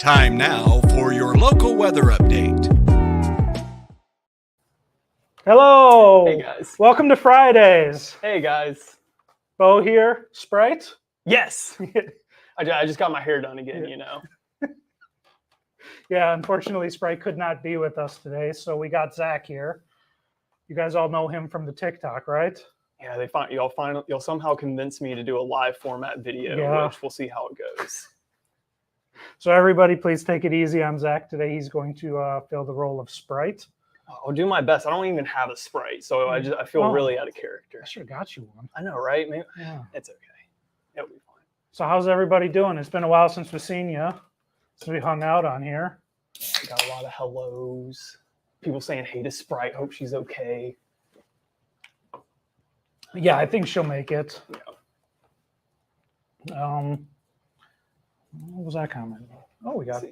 Time now for your local weather update. Hello. Hey guys. Welcome to Fridays. Hey guys. Bo here. Sprite? Yes. I just got my hair done again, you know. Yeah, unfortunately Sprite could not be with us today, so we got Zach here. You guys all know him from the TikTok, right? Yeah, you'll somehow convince me to do a live format video, which we'll see how it goes. So everybody, please take it easy on Zach today. He's going to fill the role of Sprite. I'll do my best. I don't even have a Sprite, so I feel really out of character. I sure got you one. I know, right? Maybe, yeah. It's okay. It'll be fine. So how's everybody doing? It's been a while since we've seen you. Since we hung out on here. I got a lot of hellos. People saying hey to Sprite. Hope she's okay. Yeah, I think she'll make it. Yeah. What was that comment? Oh, we got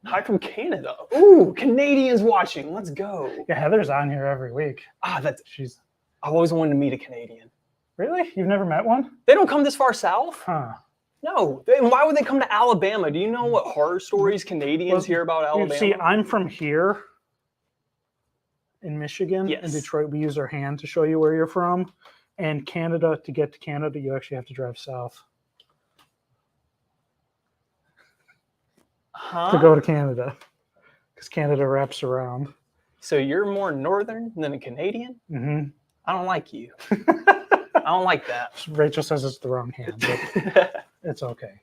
hi from Canada. Ooh, Canadians watching. Let's go. Yeah, Heather's on here every week. I've always wanted to meet a Canadian. Really? You've never met one? They don't come this far south? Huh. No. Why would they come to Alabama? Do you know what horror stories Canadians hear about Alabama? See, I'm from here in Michigan. Yes. In Detroit, we use our hand to show you where you're from. And Canada, to get to Canada, you actually have to drive south. To go to Canada, because Canada wraps around. So you're more northern than a Canadian? Mm-hmm. I don't like you. I don't like that. Rachel says it's the wrong hand, but it's okay.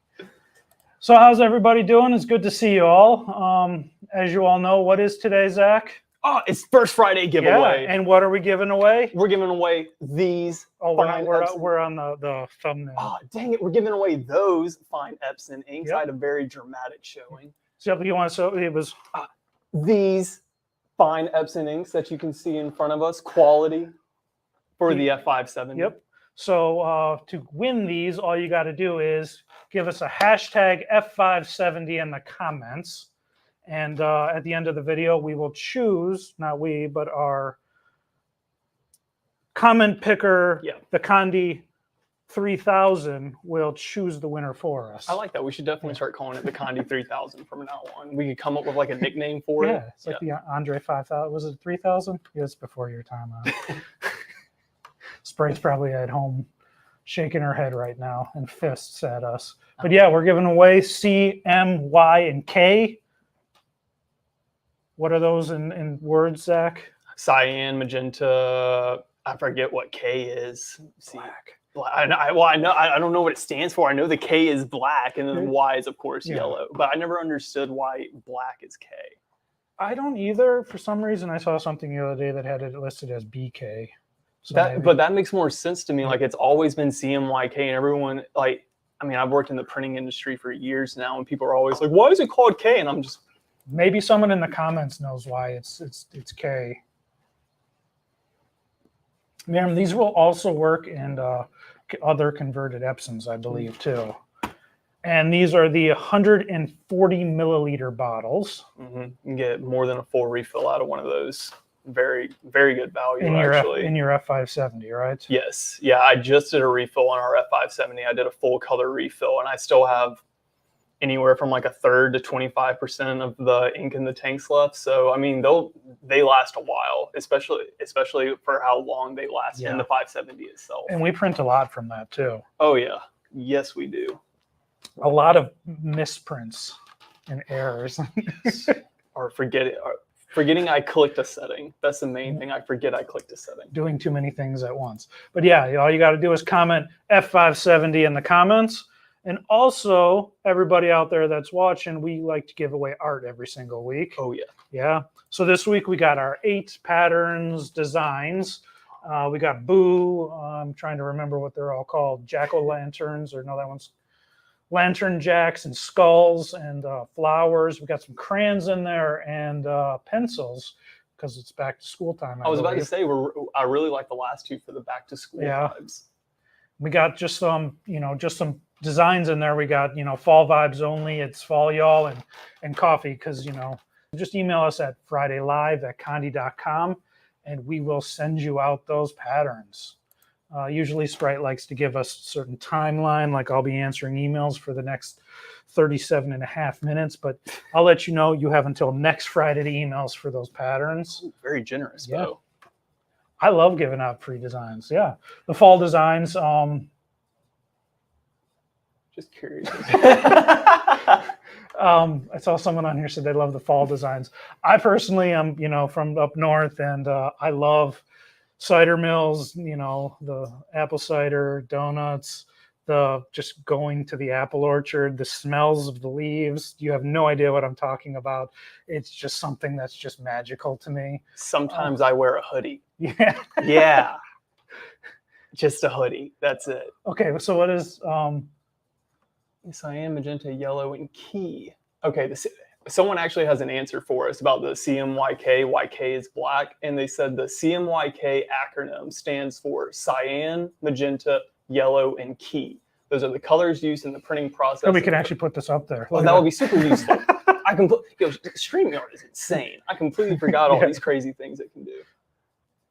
So how's everybody doing? It's good to see you all. As you all know, what is today, Zach? Oh, it's First Friday giveaway. Yeah, and what are we giving away? We're giving away these. Oh, we're on the thumbnail. Oh, dang it. We're giving away those fine Epson Inks. Yep. I had a very dramatic showing. So you want so it was these fine Epson Inks that you can see in front of us. Quality for the F570. Yep. So to win these, all you got to do is give us a hashtag F570 in the comments. And at the end of the video, we will choose, not we, but our comment picker, the Condi 3000, will choose the winner for us. I like that. We should definitely start calling it the Condi 3000 from now on. We could come up with like a nickname for it. Yeah, it's like the Andre 5000. Was it 3000? Yeah, it's before your time. Sprite's probably at home shaking her head right now and fists at us. But yeah, we're giving away C, M, Y, and K. What are those in words, Zach? Cyan, magenta. I forget what K is. Black. I don't know what it stands for. I know the K is black, and then Y is of course yellow. But I never understood why black is K. I don't either. For some reason, I saw something the other day that had it listed as BK. So but that makes more sense to me. Like it's always been CMYK, and everyone like. I mean, I've worked in the printing industry for years now, and people are always like, "Why is it called K?" And I'm just. Maybe someone in the comments knows why it's K. Ma'am, these will also work in other converted Epsons, I believe, too. And these are the 140 milliliter bottles. Mm-hmm. You can get more than a full refill out of one of those. Very, very good value, actually. In your F570, right? Yes. Yeah, I just did a refill on our F570. I did a full color refill, and I still have anywhere from like a third to 25% of the ink in the tanks left. So I mean, they last a while, especially for how long they last in the 570 itself. And we print a lot from that too. Oh yeah, yes we do. A lot of misprints and errors. Or forgetting I clicked a setting. That's the main thing. I forget I clicked a setting. Doing too many things at once. But yeah, all you got to do is comment F570 in the comments. And also, everybody out there that's watching, we like to give away art every single week. Oh, yeah. Yeah. So this week we got our 8 patterns, designs. We got Boo. I'm trying to remember what they're all called. Jack-o'-lanterns, or no, that one's lantern jacks and skulls and flowers. We got some crayons in there and pencils because it's back to school time. I was about to say, I really like the last 2 for the back to school vibes. We got just some designs in there. We got, fall vibes only. It's fall, y'all, and coffee, because, just email us at fridaylive@condi.com and we will send you out those patterns. Usually Sprite likes to give us a certain timeline, like I'll be answering emails for the next 37 and a half minutes, but I'll let you know you have until next Friday to emails for those patterns. Ooh, very generous, Yeah. Bo. I love giving out free designs. Yeah. The fall designs. Just curious. I saw someone on here said they love the fall designs. I personally am, from up north, and I love cider mills, the apple cider, donuts, the just going to the apple orchard, the smells of the leaves. You have no idea what I'm talking about. It's just something that's just magical to me. Sometimes I wear a hoodie. Yeah. Yeah. Just a hoodie. That's it. Okay, so what is Cyan, magenta, yellow, and key. Okay, someone actually has an answer for us about the CMYK. YK is black, and they said the CMYK acronym stands for cyan, magenta, yellow, and key. Those are the colors used in the printing process. Oh, we can actually put this up there. Oh, that would be super useful. StreamYard is insane. I completely forgot all these crazy things it can do.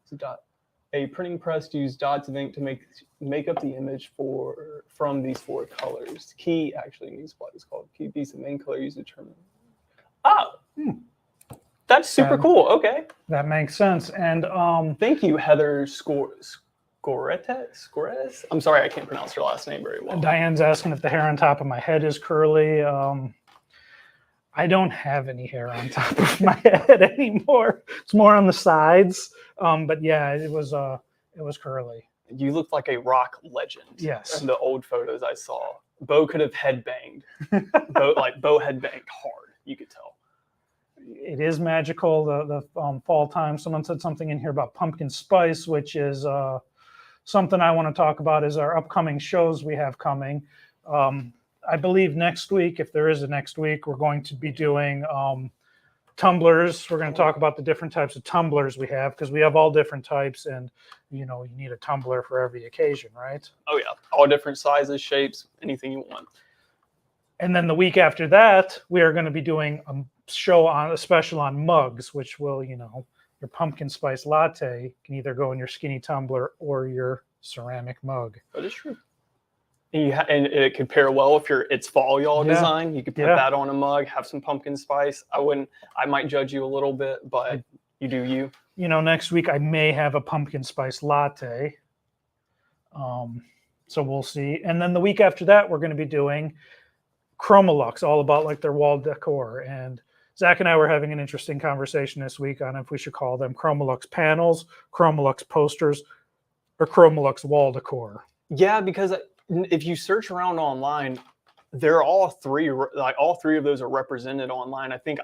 So a printing press used dots of ink to make up the image from these 4 colors. Key actually means what is called key. These the main color used to determine. Oh, that's super cool. Okay, that makes sense. And thank you, Heather Scores. I'm sorry, I can't pronounce her last name very well. Diane's asking if the hair on top of my head is curly. I don't have any hair on top of my head anymore. It's more on the sides. But yeah, it was curly. You looked like a rock legend. Yes. In the old photos I saw, Bo could have headbanged. Bo headbanged hard. You could tell. It is magical. The fall time. Someone said something in here about pumpkin spice, which is something I want to talk about. Is our upcoming shows we have coming. I believe next week, if there is a next week, we're going to be doing tumblers. We're going to talk about the different types of tumblers we have, because we have all different types, and you need a tumbler for every occasion, right? Oh yeah, all different sizes, shapes, anything you want. And then the week after that, we are going to be doing a special on mugs, which will, your pumpkin spice latte can either go in your skinny tumbler or your ceramic mug. That is true. And it could pair well if it's fall y'all design. You could put that on a mug, have some pumpkin spice. I might judge you a little bit, but you do you. Next week I may have a pumpkin spice latte. So we'll see. And then the week after that, we're going to be doing Chromolux, all about like their wall decor. And Zach and I were having an interesting conversation this week on if we should call them Chromolux panels, Chromolux posters, or Chromolux wall decor. Yeah, because if you search around online, they're all three of those are represented online. I think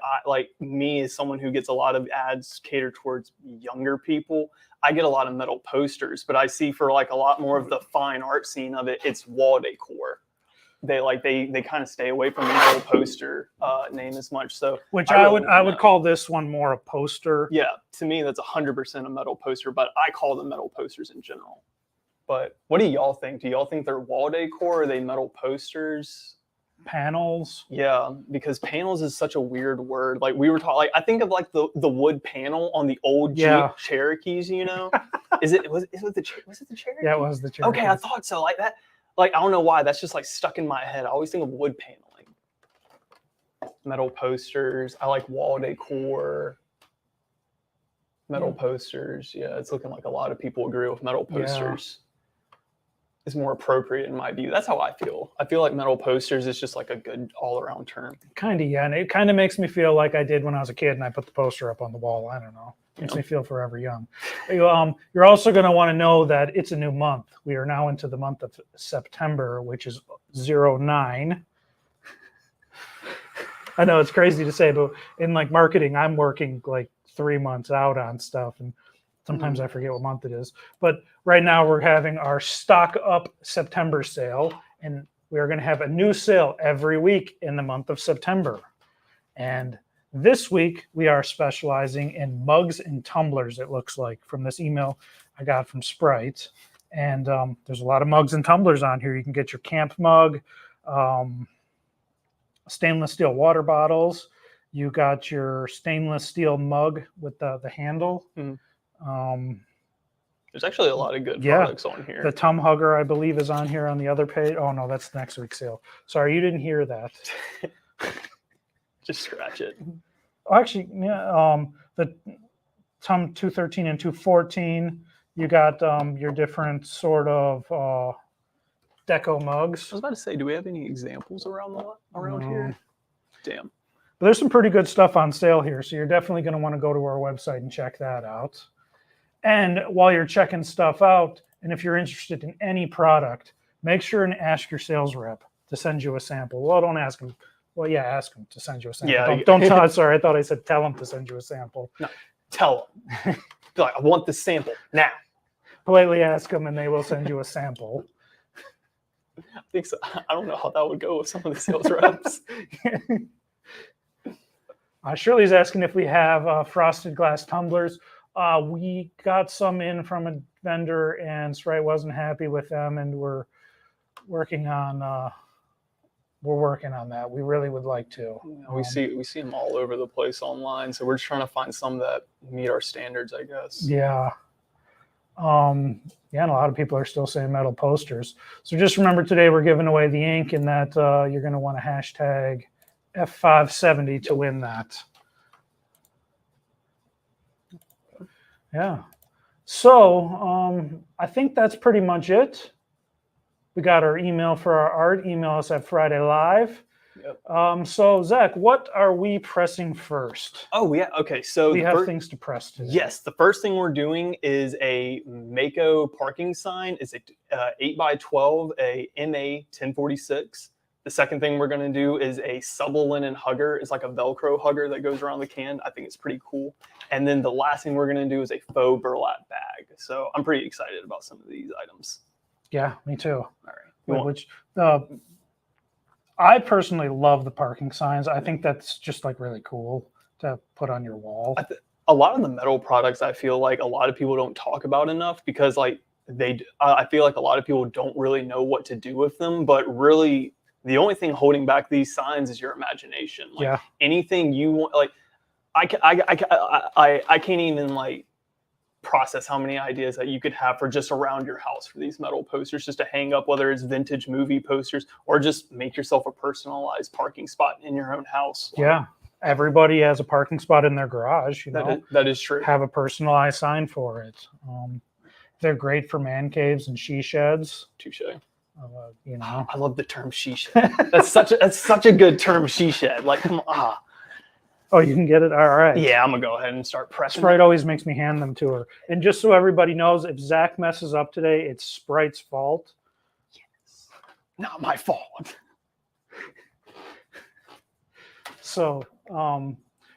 me as someone who gets a lot of ads catered towards younger people, I get a lot of metal posters, but I see for like a lot more of the fine art scene of it, it's wall decor. They kind of stay away from the metal poster name as much. So which I would call this one more a poster. Yeah, to me that's 100% a metal poster, but I call them metal posters in general. But what do y'all think? Do y'all think they're wall decor or are they metal posters? Panels? Yeah, because panels is such a weird word. Like we were talking, I think of like the wood panel on the old Jeep Cherokees. Was it the Cherokee? Yeah, it was the Cherokee. Okay, I thought so. Like that. Like I don't know why. That's just like stuck in my head. I always think of wood paneling. Metal posters. I like wall decor. Metal posters. Yeah, it's looking like a lot of people agree with metal posters. Is more appropriate in my view. That's how I feel. I feel like metal posters is just like a good all-around term. Kind of, yeah. And it kind of makes me feel like I did when I was a kid and I put the poster up on the wall. I don't know. Makes me feel forever young. You're also going to want to know that it's a new month. We are now into the month of September, which is 09. I know it's crazy to say, but in like marketing, I'm working like 3 months out on stuff, and sometimes I forget what month it is. But right now we're having our Stock Up September sale, and we are going to have a new sale every week in the month of September. And this week we are specializing in mugs and tumblers, it looks like, from this email I got from Sprite. And there's a lot of mugs and tumblers on here. You can get your camp mug, stainless steel water bottles. You got your stainless steel mug with the handle. There's actually a lot of good products on here. The Tum Hugger, I believe, is on here on the other page. Oh, no, that's next week's sale. Sorry, you didn't hear that. Just scratch it. Oh, actually, yeah, the Tum 213 and 214, you got your different sort of deco mugs. I was about to say, do we have any examples around here? Damn. But there's some pretty good stuff on sale here, so you're definitely going to want to go to our website and check that out. And while you're checking stuff out, and if you're interested in any product, make sure and ask your sales rep to send you a sample. Well, don't ask them. Well, yeah, ask them to send you a sample. Yeah, don't tell. Sorry, I thought I said tell them to send you a sample. No, tell them. Be like, I want the sample now. Politely ask them, and they will send you a sample. I think so. I don't know how that would go with some of the sales reps. Shirley's asking if we have frosted glass tumblers. We got some in from a vendor, and Sprite wasn't happy with them, and we're working on that. We really would like to. We see them all over the place online, so we're just trying to find some that meet our standards, I guess. Yeah. And a lot of people are still saying metal posters. So just remember, today we're giving away the ink, and that you're going to want to hashtag F570 to win that. Yeah. So I think that's pretty much it. We got our email for our art. Email us at Friday Live. Yep. So Zach, what are we pressing first? Oh yeah, okay. So we have things to press today. Yes, the first thing we're doing is a Mako parking sign. It's a 8x12, a MA 1046. The second thing we're going to do is a SubliLinen hugger. It's like a Velcro hugger that goes around the can. I think it's pretty cool. And then the last thing we're going to do is a faux burlap bag. So I'm pretty excited about some of these items. Yeah, me too. All right. I personally love the parking signs. I think that's just like really cool to put on your wall. A lot of the metal products, I feel like a lot of people don't talk about enough because I feel like a lot of people don't really know what to do with them, but really the only thing holding back these signs is your imagination. Like anything you want, like I can't even like process how many ideas that you could have for just around your house for these metal posters, just to hang up, whether it's vintage movie posters or just make yourself a personalized parking spot in your own house. Yeah. Everybody has a parking spot in their garage, you know. That is true. Have a personalized sign for it. They're great for man caves and she sheds. Touche. You know, I love the term she shed. That's such a good term, she shed. Like, come on. Oh, you can get it? All right. Yeah, I'm going to go ahead and start pressing. Sprite always makes me hand them to her. And just so everybody knows, if Zach messes up today, it's Sprite's fault. Yes. Not my fault. So,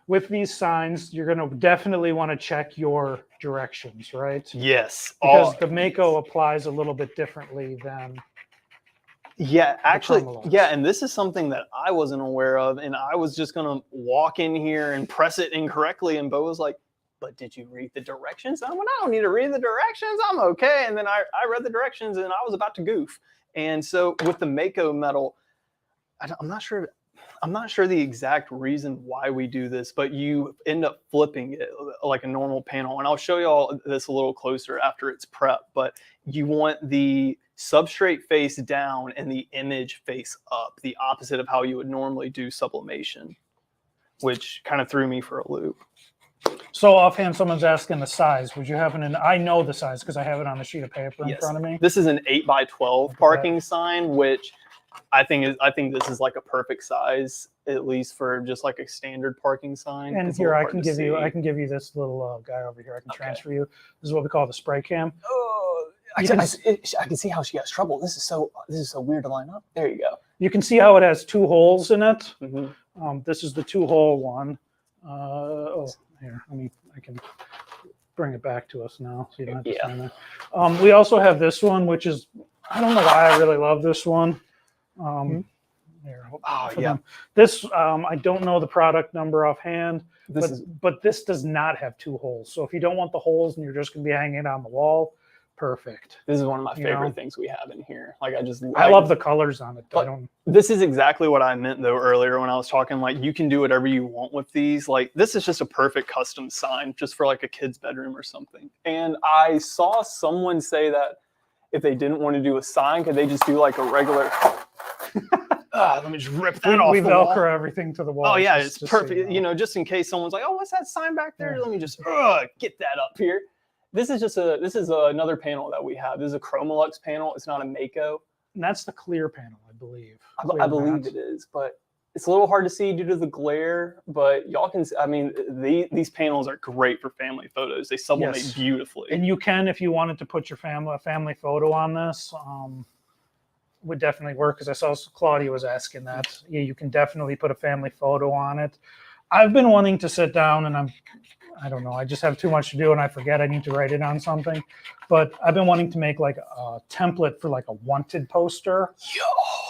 with these signs, you're going to definitely want to check your directions, right? Yes. Because the Mako applies a little bit differently than... Yeah, actually, yeah, and this is something that I wasn't aware of, and I was just going to walk in here and press it incorrectly, and Bo was like, but did you read the directions? I went, I don't need to read the directions, I'm okay. And then I read the directions, and I was about to goof. And so with the Mako metal, I'm not sure the exact reason why we do this, but you end up flipping it like a normal panel. And I'll show you all this a little closer after it's prepped, but you want the substrate face down and the image face up, the opposite of how you would normally do sublimation, which kind of threw me for a loop. So offhand, someone's asking the size. Would you happen to? I know the size because I have it on a sheet of paper in front of me. This is an 8x12 parking sign, which I think this is like a perfect size, at least for just like a standard parking sign. And here I can give you this little guy over here. I can transfer you. This is what we call the spray cam. Oh, I can see how she has trouble. This is so weird to line up. There you go. You can see how it has two holes in it. Mm-hmm. This is the 2-hole one. Here, I can bring it back to us now, so you don't have to sign that. We also have this one, which is, I don't know why I really love this one. Here, this I don't know the product number offhand, but this does not have 2 holes. So if you don't want the holes and you're just going to be hanging it on the wall, perfect. This is one of my You favorite know? things we have in here. Like I love the colors on it. But this is exactly what I meant though earlier when I was talking, like you can do whatever you want with these. Like this is just a perfect custom sign just for like a kid's bedroom or something. And I saw someone say that if they didn't want to do a sign, could they just do like a regular let me just rip that off we the Velcro wall. everything to the wall. Oh yeah, just it's so perfect. You know, just in case someone's like, "Oh, what's that sign back there?" Let me just get that up here. This is another panel that we have. This is a Chromolux panel. It's not a Mako. And that's the clear panel, I believe. I believe it is, but it's a little hard to see due to the glare. But y'all can. I mean, these panels are great for family photos. They sublimate beautifully. And you can, if you wanted to put your family photo on this. Would definitely work because I saw Claudia was asking that. Yeah, you can definitely put a family photo on it. I've been wanting to sit down and I don't know, I just have too much to do and I forget I need to write it on something. But I've been wanting to make like a template for like a wanted poster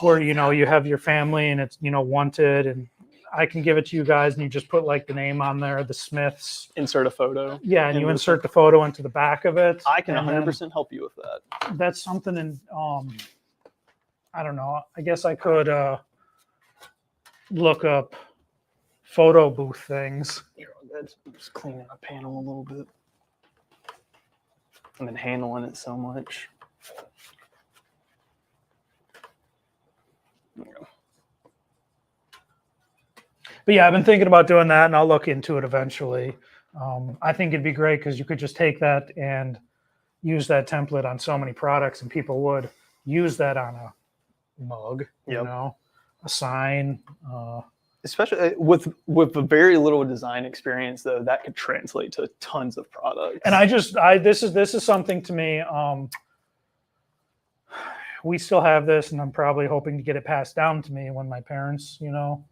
where, you know, you have your family and it's, you know, wanted, and I can give it to you guys and you just put like the name on there, the Smiths. Insert a photo. Yeah, and you insert the photo into the back of it. I can 100% help you with that. That's something in I don't know. I guess I could look up photo booth things. You're all good. I'm just cleaning my panel a little bit. I've been handling it so much. There you go. But yeah, I've been thinking about doing that, and I'll look into it eventually. I think it'd be great because you could just take that and use that template on so many products, and people would use that on a mug, you know, a sign. Especially with a very little design experience, though, that could translate to tons of products. And this is something to me. We still have this, and I'm probably hoping to get it passed down to me when my parents, you know,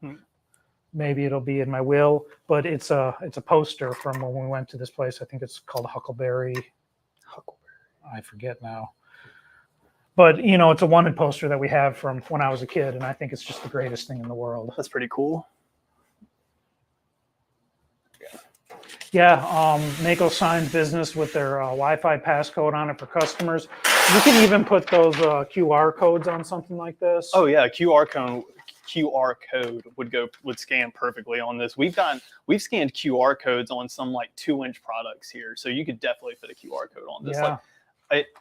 maybe it'll be in my will. But it's a poster from when we went to this place. I think it's called Huckleberry. I forget now. But, you know, it's a wanted poster that we have from when I was a kid, and I think it's just the greatest thing in the world. That's pretty cool. Yeah, Mako signs business with their Wi-Fi passcode on it for customers. You can even put those QR codes on something like this. Oh yeah, QR code would scan perfectly on this. We've scanned QR codes on some like 2-inch products here, so you could definitely fit a QR code on this. Yeah.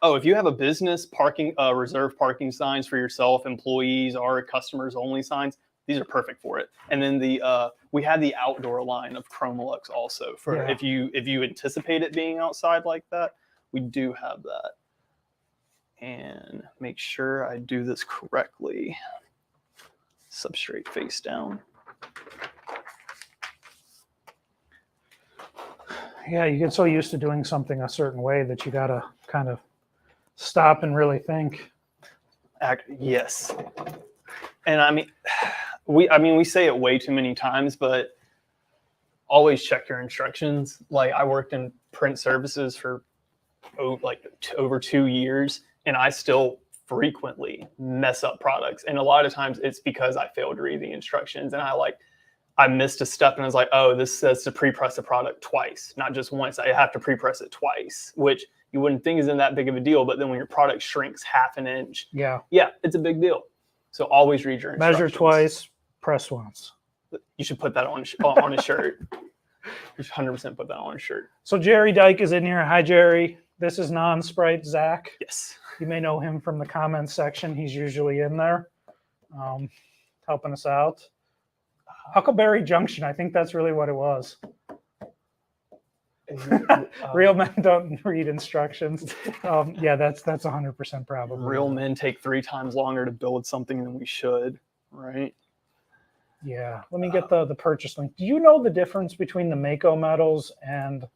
If you have a business parking, reserve parking signs for yourself, employees, or customers only signs, these are perfect for it. And then we have the outdoor line of Chromolux also for if you anticipate it being outside like that, we do have that. And make sure I do this correctly. Substrate face down. Yeah, you get so used to doing something a certain way that you gotta kind of stop and really think. Yes. And I mean we say it way too many times, but always check your instructions. Like I worked in print services for over 2 years, and I still frequently mess up products. And a lot of times it's because I failed to read the instructions, and I missed a step, and I was like, oh, this says to pre-press the product twice, not just once. I have to pre-press it twice, which you wouldn't think isn't that big of a deal. But then when your product shrinks 1/2 inch, yeah, it's a big deal. So always read your instructions. Measure twice, press once. You should put that on a shirt. You should 100% put that on a shirt. So Jerry Dyke is in here. Hi, Jerry. This is non-Sprite Zach. Yes. You may know him from the comments section. He's usually in there helping us out. Huckleberry Junction. I think that's really what it was. Real men don't read instructions. Yeah, that's 100% probably. Real men take 3 times longer to build something than we should, right? Yeah. Let me get the purchase link. Do you know the difference between the Mako metals and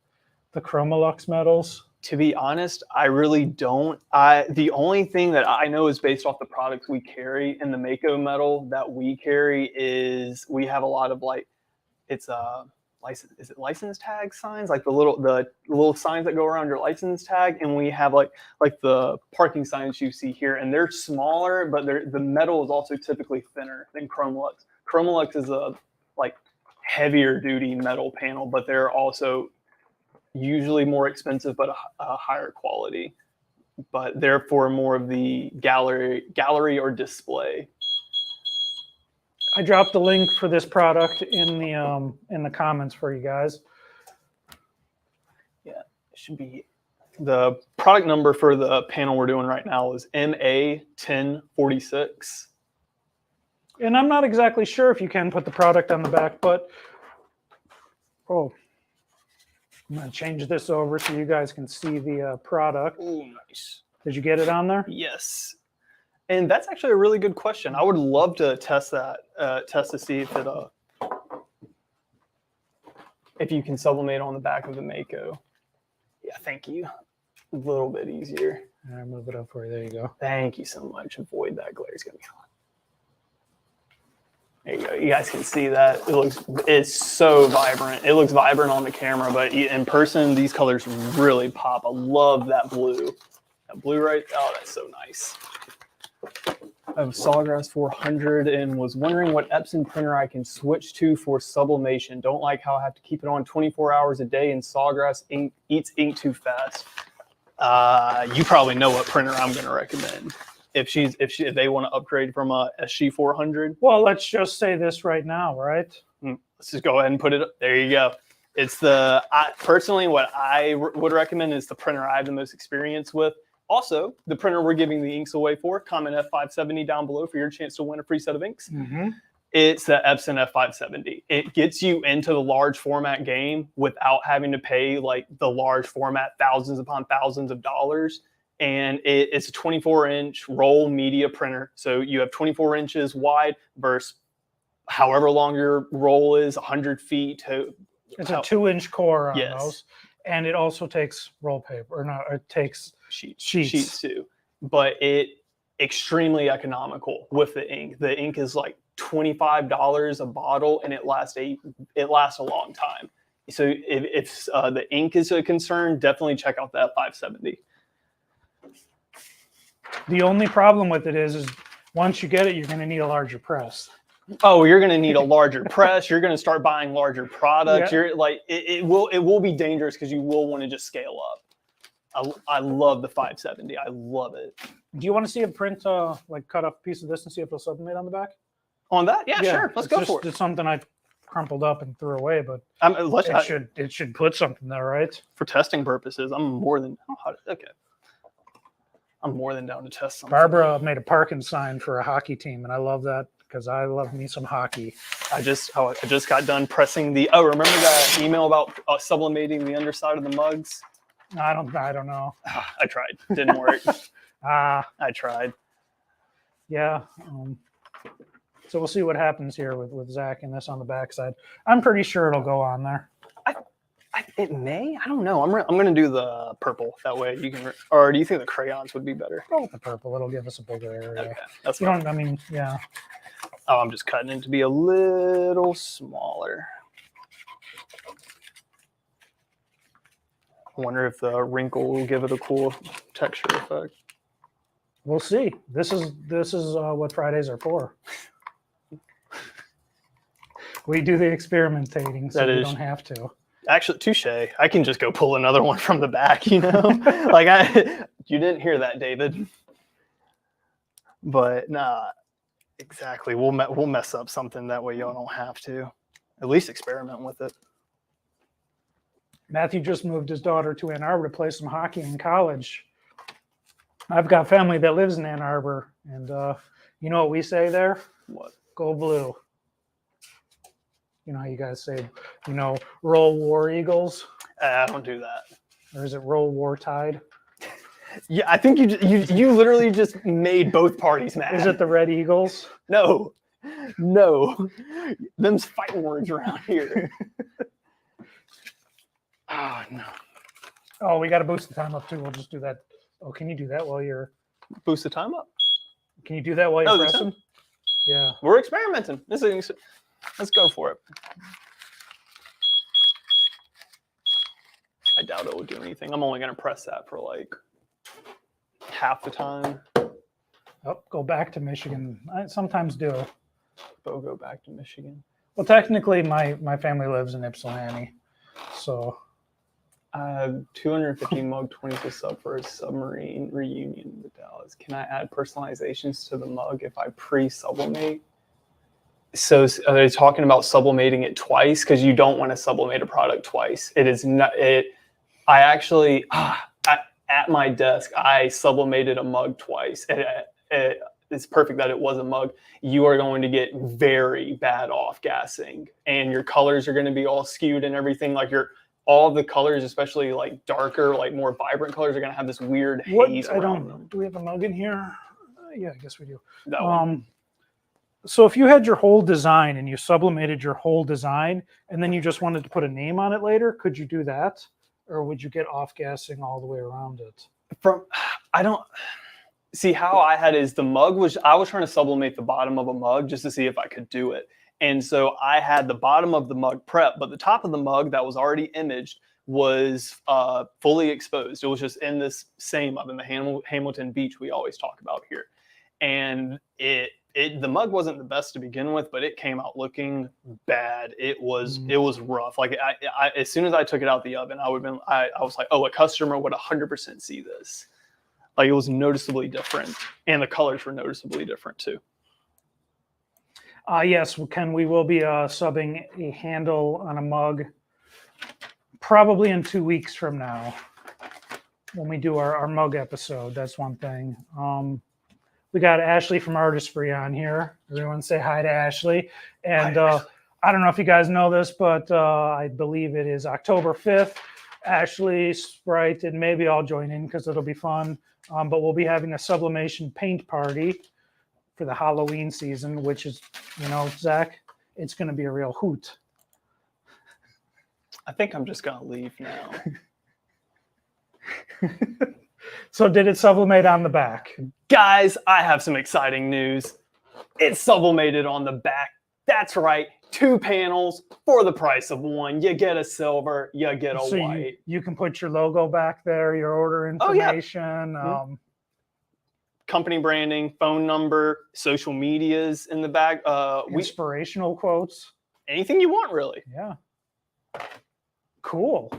the Chromolux metals? To be honest, I really don't. The only thing that I know is based off the products we carry, and the Mako metal that we carry is we have a lot of is it license tag signs, like the little signs that go around your license tag, and we have like the parking signs you see here, and they're smaller, but the metal is also typically thinner than Chromolux. Chromolux is a heavier duty metal panel, but they're also usually more expensive, but a higher quality. but therefore more of the gallery or display. I dropped the link for this product in the comments for you guys. Yeah, it should be. The product number for the panel we're doing right now is MA1046. And I'm not exactly sure if you can put the product on the back, but I'm going to change this over so you guys can see the product. Oh, nice. Did you get it on there? Yes. And that's actually a really good question. I would love to test that, test to see if you can sublimate on the back of the Mako. Yeah, thank you. A little bit easier. All right, move it up for you. There you go. Thank you so much. Avoid that glare. It's going to be hot. There you go. You guys can see that. It's so vibrant. It looks vibrant on the camera, but in person, these colors really pop. I love that blue. That blue right. Oh, that's so nice. I have a Sawgrass 400 and was wondering what Epson printer I can switch to for sublimation. Don't like how I have to keep it on 24 hours a day and Sawgrass ink eats ink too fast. You probably know what printer I'm going to recommend. If they want to upgrade from a SG 400. Well, let's just say this right now, right? Let's just go ahead and put it up. There you go. It's personally what I would recommend is the printer I have the most experience with. Also, the printer we're giving the inks away for, comment F570 down below for your chance to win a free set of inks. Mm-hmm. It's the Epson F570. It gets you into the large format game without having to pay like the large format thousands upon thousands of dollars. And it's a 24-inch roll media printer. So you have 24 inches wide versus however long your roll is, 100 feet. It's a 2-inch core on yes. those. And it also takes roll paper, or not, it takes sheets too. But it extremely economical with the ink. The ink is like $25 a bottle, and it lasts a long time. So if the ink is a concern, definitely check out that 570. The only problem with it is once you get it, you're going to need a larger press. Oh, you're going to need a larger press. You're going to start buying larger products. Yeah. You're like it will be dangerous because you will want to just scale up. I love the 570. I love it. Do you want to see a print, like cut off a piece of this and see if it'll sublimate on the back? On that? Yeah, sure. Let's go for it. It's something I crumpled up and threw away, but it should put something there, right? For testing purposes, I'm more than down to test something. Barbara made a parking sign for a hockey team, and I love that because I love me some hockey. I just got done pressing the. Oh, remember that email about sublimating the underside of the mugs? I don't know. I tried. Didn't work. I tried. Yeah. So we'll see what happens here with Zach and this on the backside. I'm pretty sure it'll go on there. It may. I don't know. I'm going to do the purple. That way you can. Or do you think the crayons would be better? Go with the purple. It'll give us a bigger area. Okay. That's you don't. I mean, yeah. Oh, I'm just cutting it to be a little smaller. I wonder if the wrinkle will give it a cool texture effect. We'll see. This is what Fridays are for. We do the experimentating, so we don't have to. Actually, touche. I can just go pull another one from the back, you know? You didn't hear that, David. But nah, exactly. We'll mess up something that way y'all don't have to. At least experiment with it. Matthew just moved his daughter to Ann Arbor to play some hockey in college. I've got family that lives in Ann Arbor, and you know what we say there? What? Go blue. You know how you guys say, roll war Eagles? I don't do that. Or is it roll war Tide? Yeah, I think you literally just made both parties mad. Is it the Red Eagles? No. Them's fighting words around here. Oh, no. Oh, we got to boost the time up, too. We'll just do that. Oh, can you do that while you're... Boost the time up? Can you do that while you're pressing? Yeah. We're experimenting. Let's go for it. I doubt it will do anything. I'm only going to press that for like half the time. Oh, go back to Michigan. I sometimes do. Go back to Michigan. Well, technically, my family lives in Ypsilanti, so... 250 mug, 20 sub for a submarine reunion with Dallas. Can I add personalizations to the mug if I pre-sublimate? So are they talking about sublimating it twice? Because you don't want to sublimate a product twice. It is not it. I actually at my desk I sublimated a mug twice. It's perfect that it was a mug. You are going to get very bad off gassing, and your colors are going to be all skewed and everything. Like all the colors, especially like darker, like more vibrant colors, are going to have this weird haze around them. Do we have a mug in here? Yeah, I guess we do. That one. So if you had your whole design and you sublimated your whole design, and then you just wanted to put a name on it later, could you do that? Or would you get off gassing all the way around it? I don't see how I had is the mug was, I was trying to sublimate the bottom of a mug just to see if I could do it. And so I had the bottom of the mug prep, but the top of the mug that was already imaged was fully exposed. It was just in this same up in the Hamilton Beach we always talk about here. And the mug wasn't the best to begin with, but it came out looking bad. It was rough. Like I as soon as I took it out the oven, I was like, oh, a customer would 100% see this. Like it was noticeably different, and the colors were noticeably different too. Yes, Ken, we will be subbing a handle on a mug probably in 2 weeks from now when we do our mug episode. That's one thing. We got Ashley from Artistry on here. Everyone say hi to Ashley. And I don't know if you guys know this, but I believe it is October 5th. Ashley, Sprite, and maybe I'll join in because it'll be fun. But we'll be having a sublimation paint party for the Halloween season, which is, Zach, it's going to be a real hoot. I think I'm just going to leave now. So did it sublimate on the back? Guys, I have some exciting news. It's sublimated on the back. That's right. 2 panels for the price of 1. You get a silver, you get a white. You can put your logo back there, your order information. Oh, yeah. Company branding, phone number, social medias in the back. Inspirational quotes. Anything you want, really. Yeah. Cool.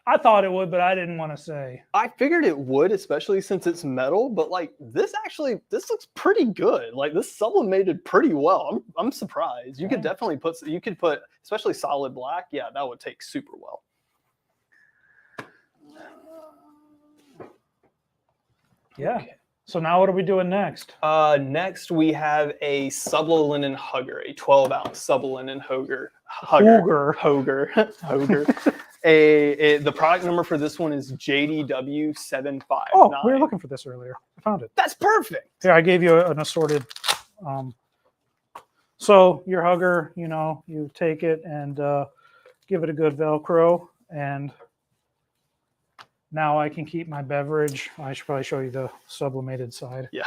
I thought it would, but I didn't want to say. I figured it would, especially since it's metal, but like this looks pretty good. Like this sublimated pretty well. I'm surprised. You could definitely put, especially solid black. Yeah, that would take super well. Yeah. Okay. So now what are we doing next? Next we have a SubliLinen hugger, a 12-ounce SubliLinen hugger. The product number for this one is JDW759. Oh, we were looking for this earlier. I found it. That's perfect. Here, I gave you an assorted. So your hugger, you take it and give it a good Velcro, and now I can keep my beverage. I should probably show you the sublimated side. Yeah.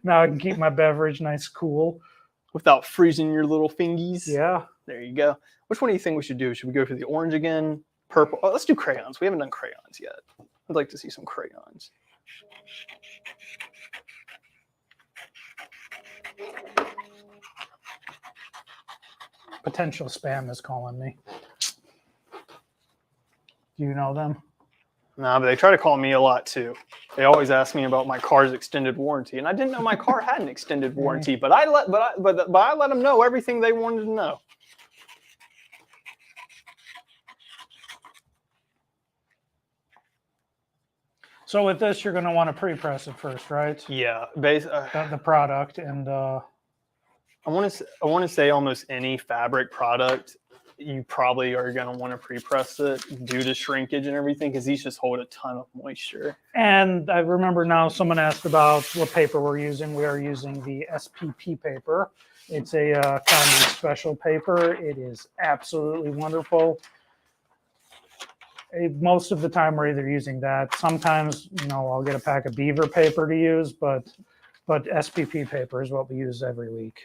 Now I can keep my beverage nice, cool. Without freezing your little fingies. Yeah. There you go. Which one do you think we should do? Should we go for the orange again? Purple? Oh, let's do crayons. We haven't done crayons yet. I'd like to see some crayons. Potential spam is calling me. Do you know them? No, but they try to call me a lot too. They always ask me about my car's extended warranty, and I didn't know my car had an extended warranty, but I let them know everything they wanted to know. So with this, you're going to want to pre-press it first, right? Yeah, the product, and I want to say almost any fabric product, you probably are going to want to pre-press it due to shrinkage and everything, because these just hold a ton of moisture. And I remember now someone asked about what paper we're using. We are using the SPP paper. It's a kind of special paper. It is absolutely wonderful. Most of the time we're either using that. Sometimes, I'll get a pack of beaver paper to use, but SPP paper is what we use every week.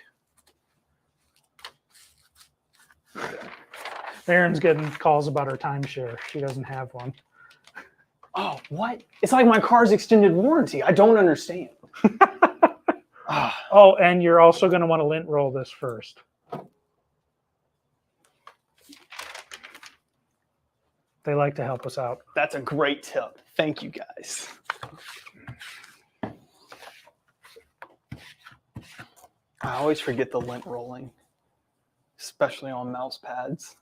Erin's getting calls about her timeshare. She doesn't have one. Oh, what? It's like my car's extended warranty. I don't understand. Oh, and you're also going to want to lint roll this first. They like to help us out. That's a great tip. Thank you, guys. I always forget the lint rolling, especially on mouse pads.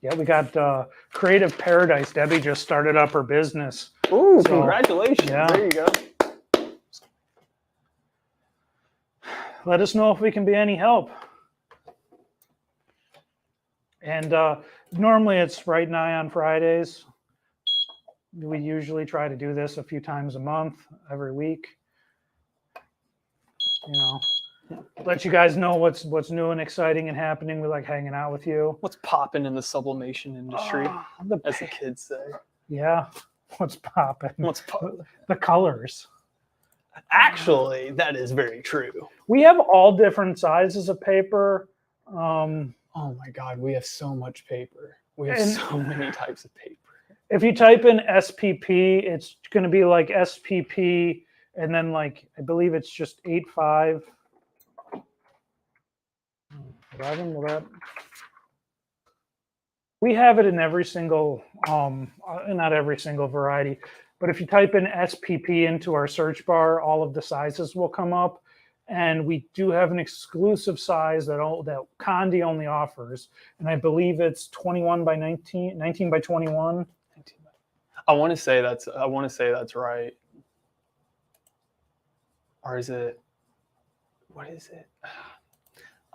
Yeah, we got Creative Paradise. Debbie just started up her business. Ooh, so, congratulations. Yeah. There you go. Let us know if we can be any help. And normally it's Sprite and I on Fridays. We usually try to do this a few times a month, every week. You know, let you guys know what's new and exciting and happening. We like hanging out with you. What's popping in the sublimation industry, as the kids say? Yeah, what's popping? What's popping? The colors. Actually, that is very true. We have all different sizes of paper. Oh my God, we have so much paper. We have so many types of paper. If you type in SPP, it's going to be like SPP, and then like I believe it's just 8.5. 11, will that? We have it in every single, not every single variety, but if you type in SPP into our search bar, all of the sizes will come up. And we do have an exclusive size that Condi only offers. And I believe it's 21 by 19, 19 by 21. I want to say that's right. Or is it, what is it?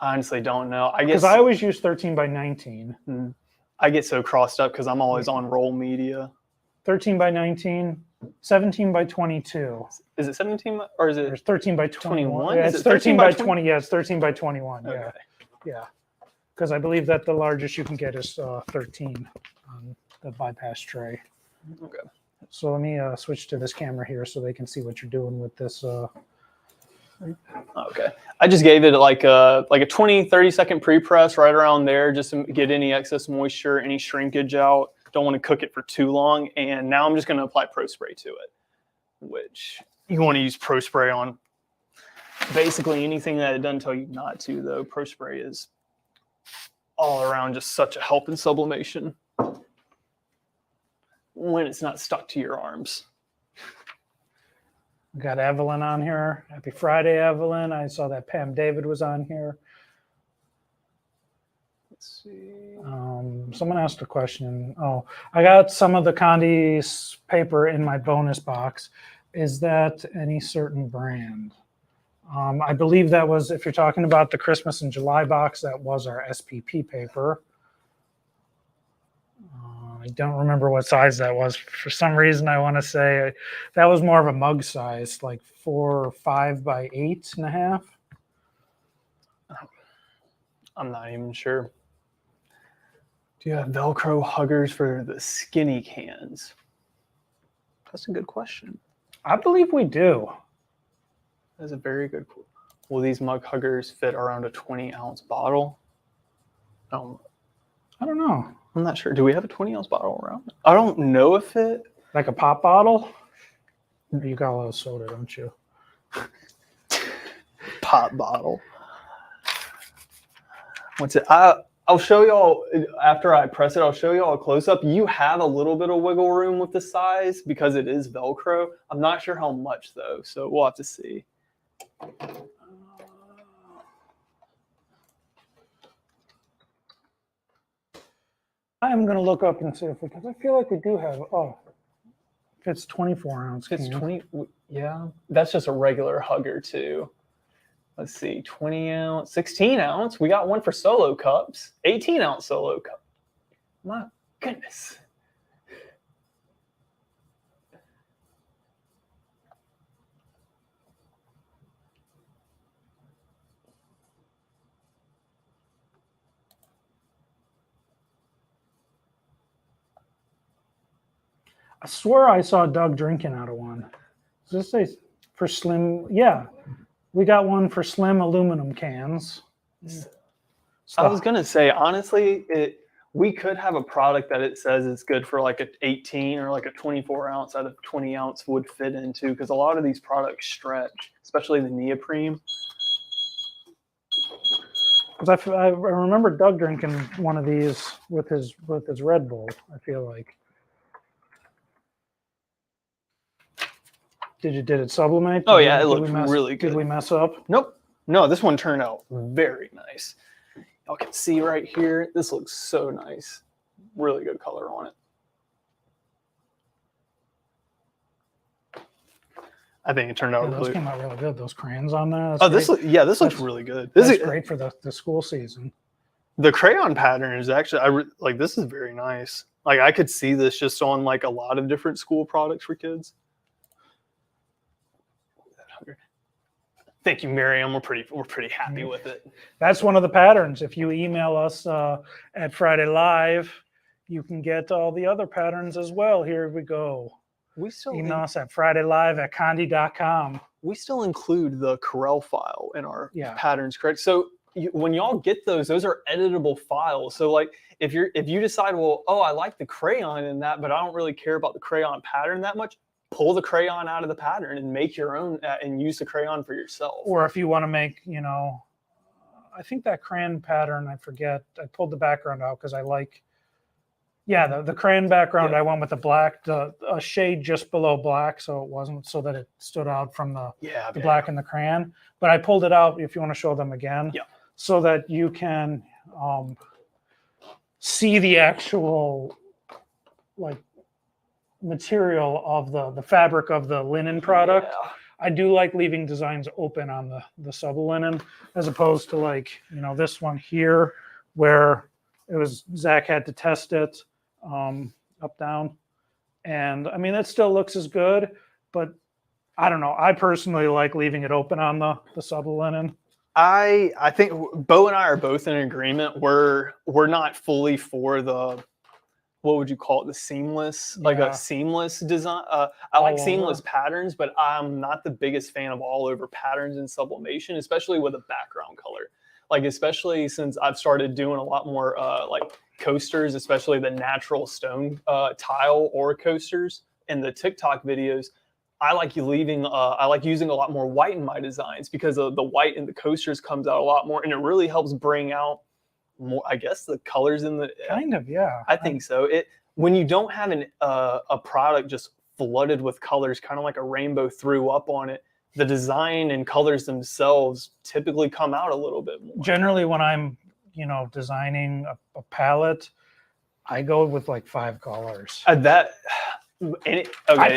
I honestly don't know. I guess because I always use 13 by 19. I get so crossed up because I'm always on roll media. 13 by 19, 17 by 22. Is it 17 or is it? There's 13 by 21. Yeah, it's 13 by 20. Yeah, it's 13 by 21. Okay. Yeah, yeah. Because I believe that the largest you can get is 13 on the bypass tray. Okay. So let me switch to this camera here so they can see what you're doing with this. Okay. I just gave it like a 20, 30-second pre-press right around there just to get any excess moisture, any shrinkage out. Don't want to cook it for too long. And now I'm just going to apply Pro Spray to it, which you want to use Pro Spray on basically anything that it doesn't tell you not to, though. Pro Spray is all around just such a help in sublimation when it's not stuck to your arms. We got Evelyn on here. Happy Friday, Evelyn. I saw that Pam David was on here. Let's see. Someone asked a question. Oh, I got some of the Condi's paper in my bonus box. Is that any certain brand? I believe that was, if you're talking about the Christmas and July box, that was our SPP paper. I don't remember what size that was. For some reason, I want to say that was more of a mug size, like 4 or 5 by 8.5. I'm not even sure. Do you have Velcro huggers for the skinny cans? That's a good question. I believe we do. That's a very good question. Will these mug huggers fit around a 20-ounce bottle? I don't know. I'm not sure. Do we have a 20-ounce bottle around? I don't know if it... Like a pop bottle? You got a little soda, don't you? Pop bottle. What's it? I'll show y'all, after I press it, I'll show y'all a close-up. You have a little bit of wiggle room with the size because it is Velcro. I'm not sure how much, though, so we'll have to see. I'm going to look up and see if because I feel like we do have, if it's 24 ounce. It's 20, yeah. That's just a regular hugger, too. Let's see, 20 ounce, 16 ounce. We got one for solo cups, 18 ounce solo cup. My goodness. I swear I saw Doug drinking out of one. Does this say for slim? Yeah. We got one for slim aluminum cans. I was going to say, honestly, we could have a product that it says it's good for like an 18 or like a 24 ounce out of 20 ounce would fit into, because a lot of these products stretch, especially the neoprene. Because I remember Doug drinking one of these with his Red Bull. I feel like. Did it sublimate? Oh yeah, it looked really good. Did we mess up? Nope. No, this one turned out very nice. Y'all can see right here. This looks so nice. Really good color on it. I think it turned out Those came out really good. Those crayons on there. This looks really good. This is great for the school season. The crayon pattern is actually like this is very nice. Like I could see this just on like a lot of different school products for kids. Thank you, Miriam. We're pretty happy with it. That's one of the patterns. If you email us at Friday Live, you can get all the other patterns as well. Here we go. We still email us at FridayLive@condi.com. We still include the Corel file in our patterns, correct? So when y'all get those are editable files. So like if you decide, well, oh, I like the crayon in that, but I don't really care about the crayon pattern that much, pull the crayon out of the pattern and make your own and use the crayon for yourself. Or if you want to make, I think that crayon pattern, I forget, I pulled the background out because I like, the crayon background, I went with the black, a shade just below black, so it wasn't, so that it stood out from the black in the crayon. But I pulled it out, if you want to show them again, so that you can see the actual, like, material of the fabric of the linen product. I do like leaving designs open on the SubliLinen as opposed to like, this one here where it was, Zach had to test it up, down. And I mean, it still looks as good, but I don't know. I personally like leaving it open on the SubliLinen. I think Bo and I are both in agreement. We're not fully for the, what would you call it? The seamless, like a seamless design. I like seamless patterns, but I'm not the biggest fan of all over patterns in sublimation, especially with a background color. Like, especially since I've started doing a lot more like coasters, especially the natural stone tile or coasters in the TikTok videos. I like using a lot more white in my designs because of the white in the coasters comes out a lot more, and it really helps bring out more, I guess, the colors in the I think so. When you don't have a product just flooded with colors, kind of like a rainbow threw up on it, the design and colors themselves typically come out a little bit more. Generally, when I'm designing a palette, I go with like 5 colors. I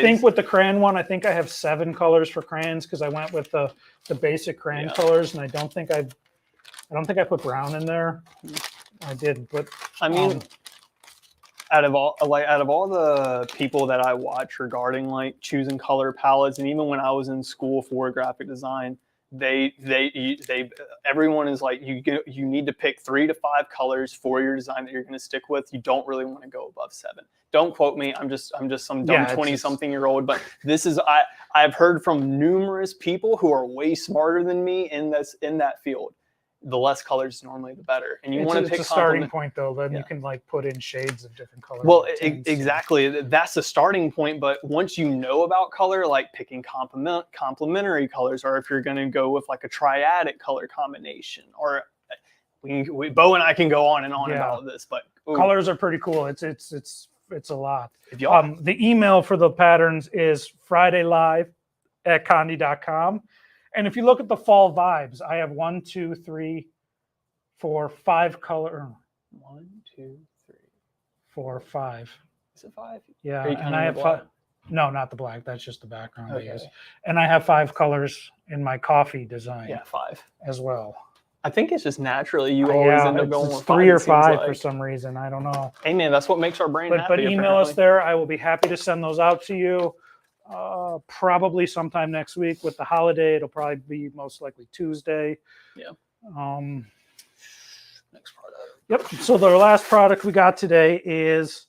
think with the crayon one, I think I have 7 colors for crayons because I went with the basic crayon colors, and I don't think I put brown in there. I did, but I mean, out of all the people that I watch regarding like choosing color palettes, and even when I was in school for graphic design, everyone is like, you need to pick 3 to 5 colors for your design that you're going to stick with. You don't really want to go above 7. Don't quote me. I'm just some dumb 20-something-year-old. But this is I've heard from numerous people who are way smarter than me in that field. The less colors normally, the better. And you want to pick a starting point, though. Then you can like put in shades of different colors. Well, exactly. That's the starting point. But once you know about color, like picking complementary colors, or if you're going to go with like a triadic color combination, or Bo and I can go on and on about this. But colors are pretty cool. It's a lot. The email for the patterns is FridayLive@condi.com. And if you look at the fall vibes, I have 1, 2, 3, 4, 5 color. 1, 2, 3, 4, 5. Is it 5? Yeah, and I have 5. No, not the black. That's just the background I use. And I have 5 colors in my coffee design. Yeah, 5 as well. I think it's just naturally you always end up going with 3 or 5 for some reason. I don't know. Hey man, that's what makes our brain happy. But email us there. I will be happy to send those out to you. Probably sometime next week. With the holiday, it'll probably be most likely Tuesday. Yeah. Next product. Yep. So the last product we got today is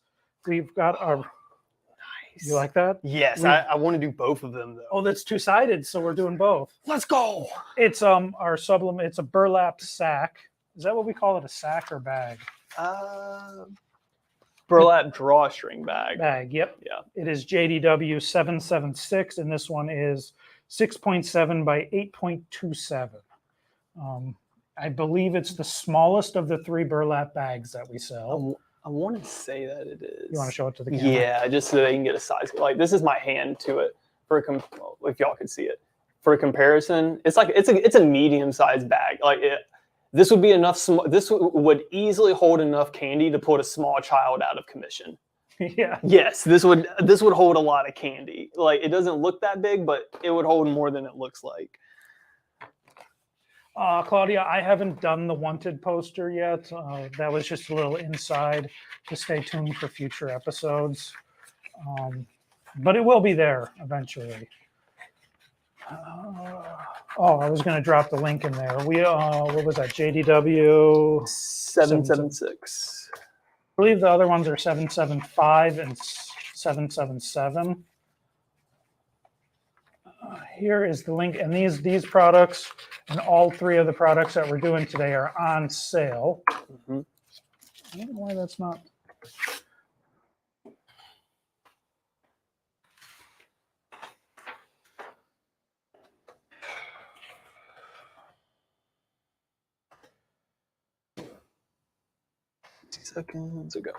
we've got our. Nice. You like that? Yes, I want to do both of them though. Oh, that's 2-sided, so we're doing both. Let's go. It's our sublimate. It's a burlap sack. Is that what we call it? A sack or bag? Burlap drawstring bag. Yep. Yeah. It is JDW 776, and this one is 6.7 by 8.27. I believe it's the smallest of the 3 burlap bags that we sell. I want to say that it is. You want to show it to the camera? Yeah, just so they can get a size. Like this is my hand to it for if y'all can see it. For a comparison, it's like it's a medium-sized bag. Like this would be enough. This would easily hold enough candy to put a small child out of commission. Yeah. Yes, this would hold a lot of candy. Like it doesn't look that big, but it would hold more than it looks like. Claudia, I haven't done the wanted poster yet. That was just a little inside. Just stay tuned for future episodes. But it will be there eventually. I was going to drop the link in there. What was that? JDW 776. I believe the other ones are 775 and 777. Here is the link, and these products and all 3 of the products that we're doing today are on sale. Mm-hmm. I don't know why that's not. Seconds ago.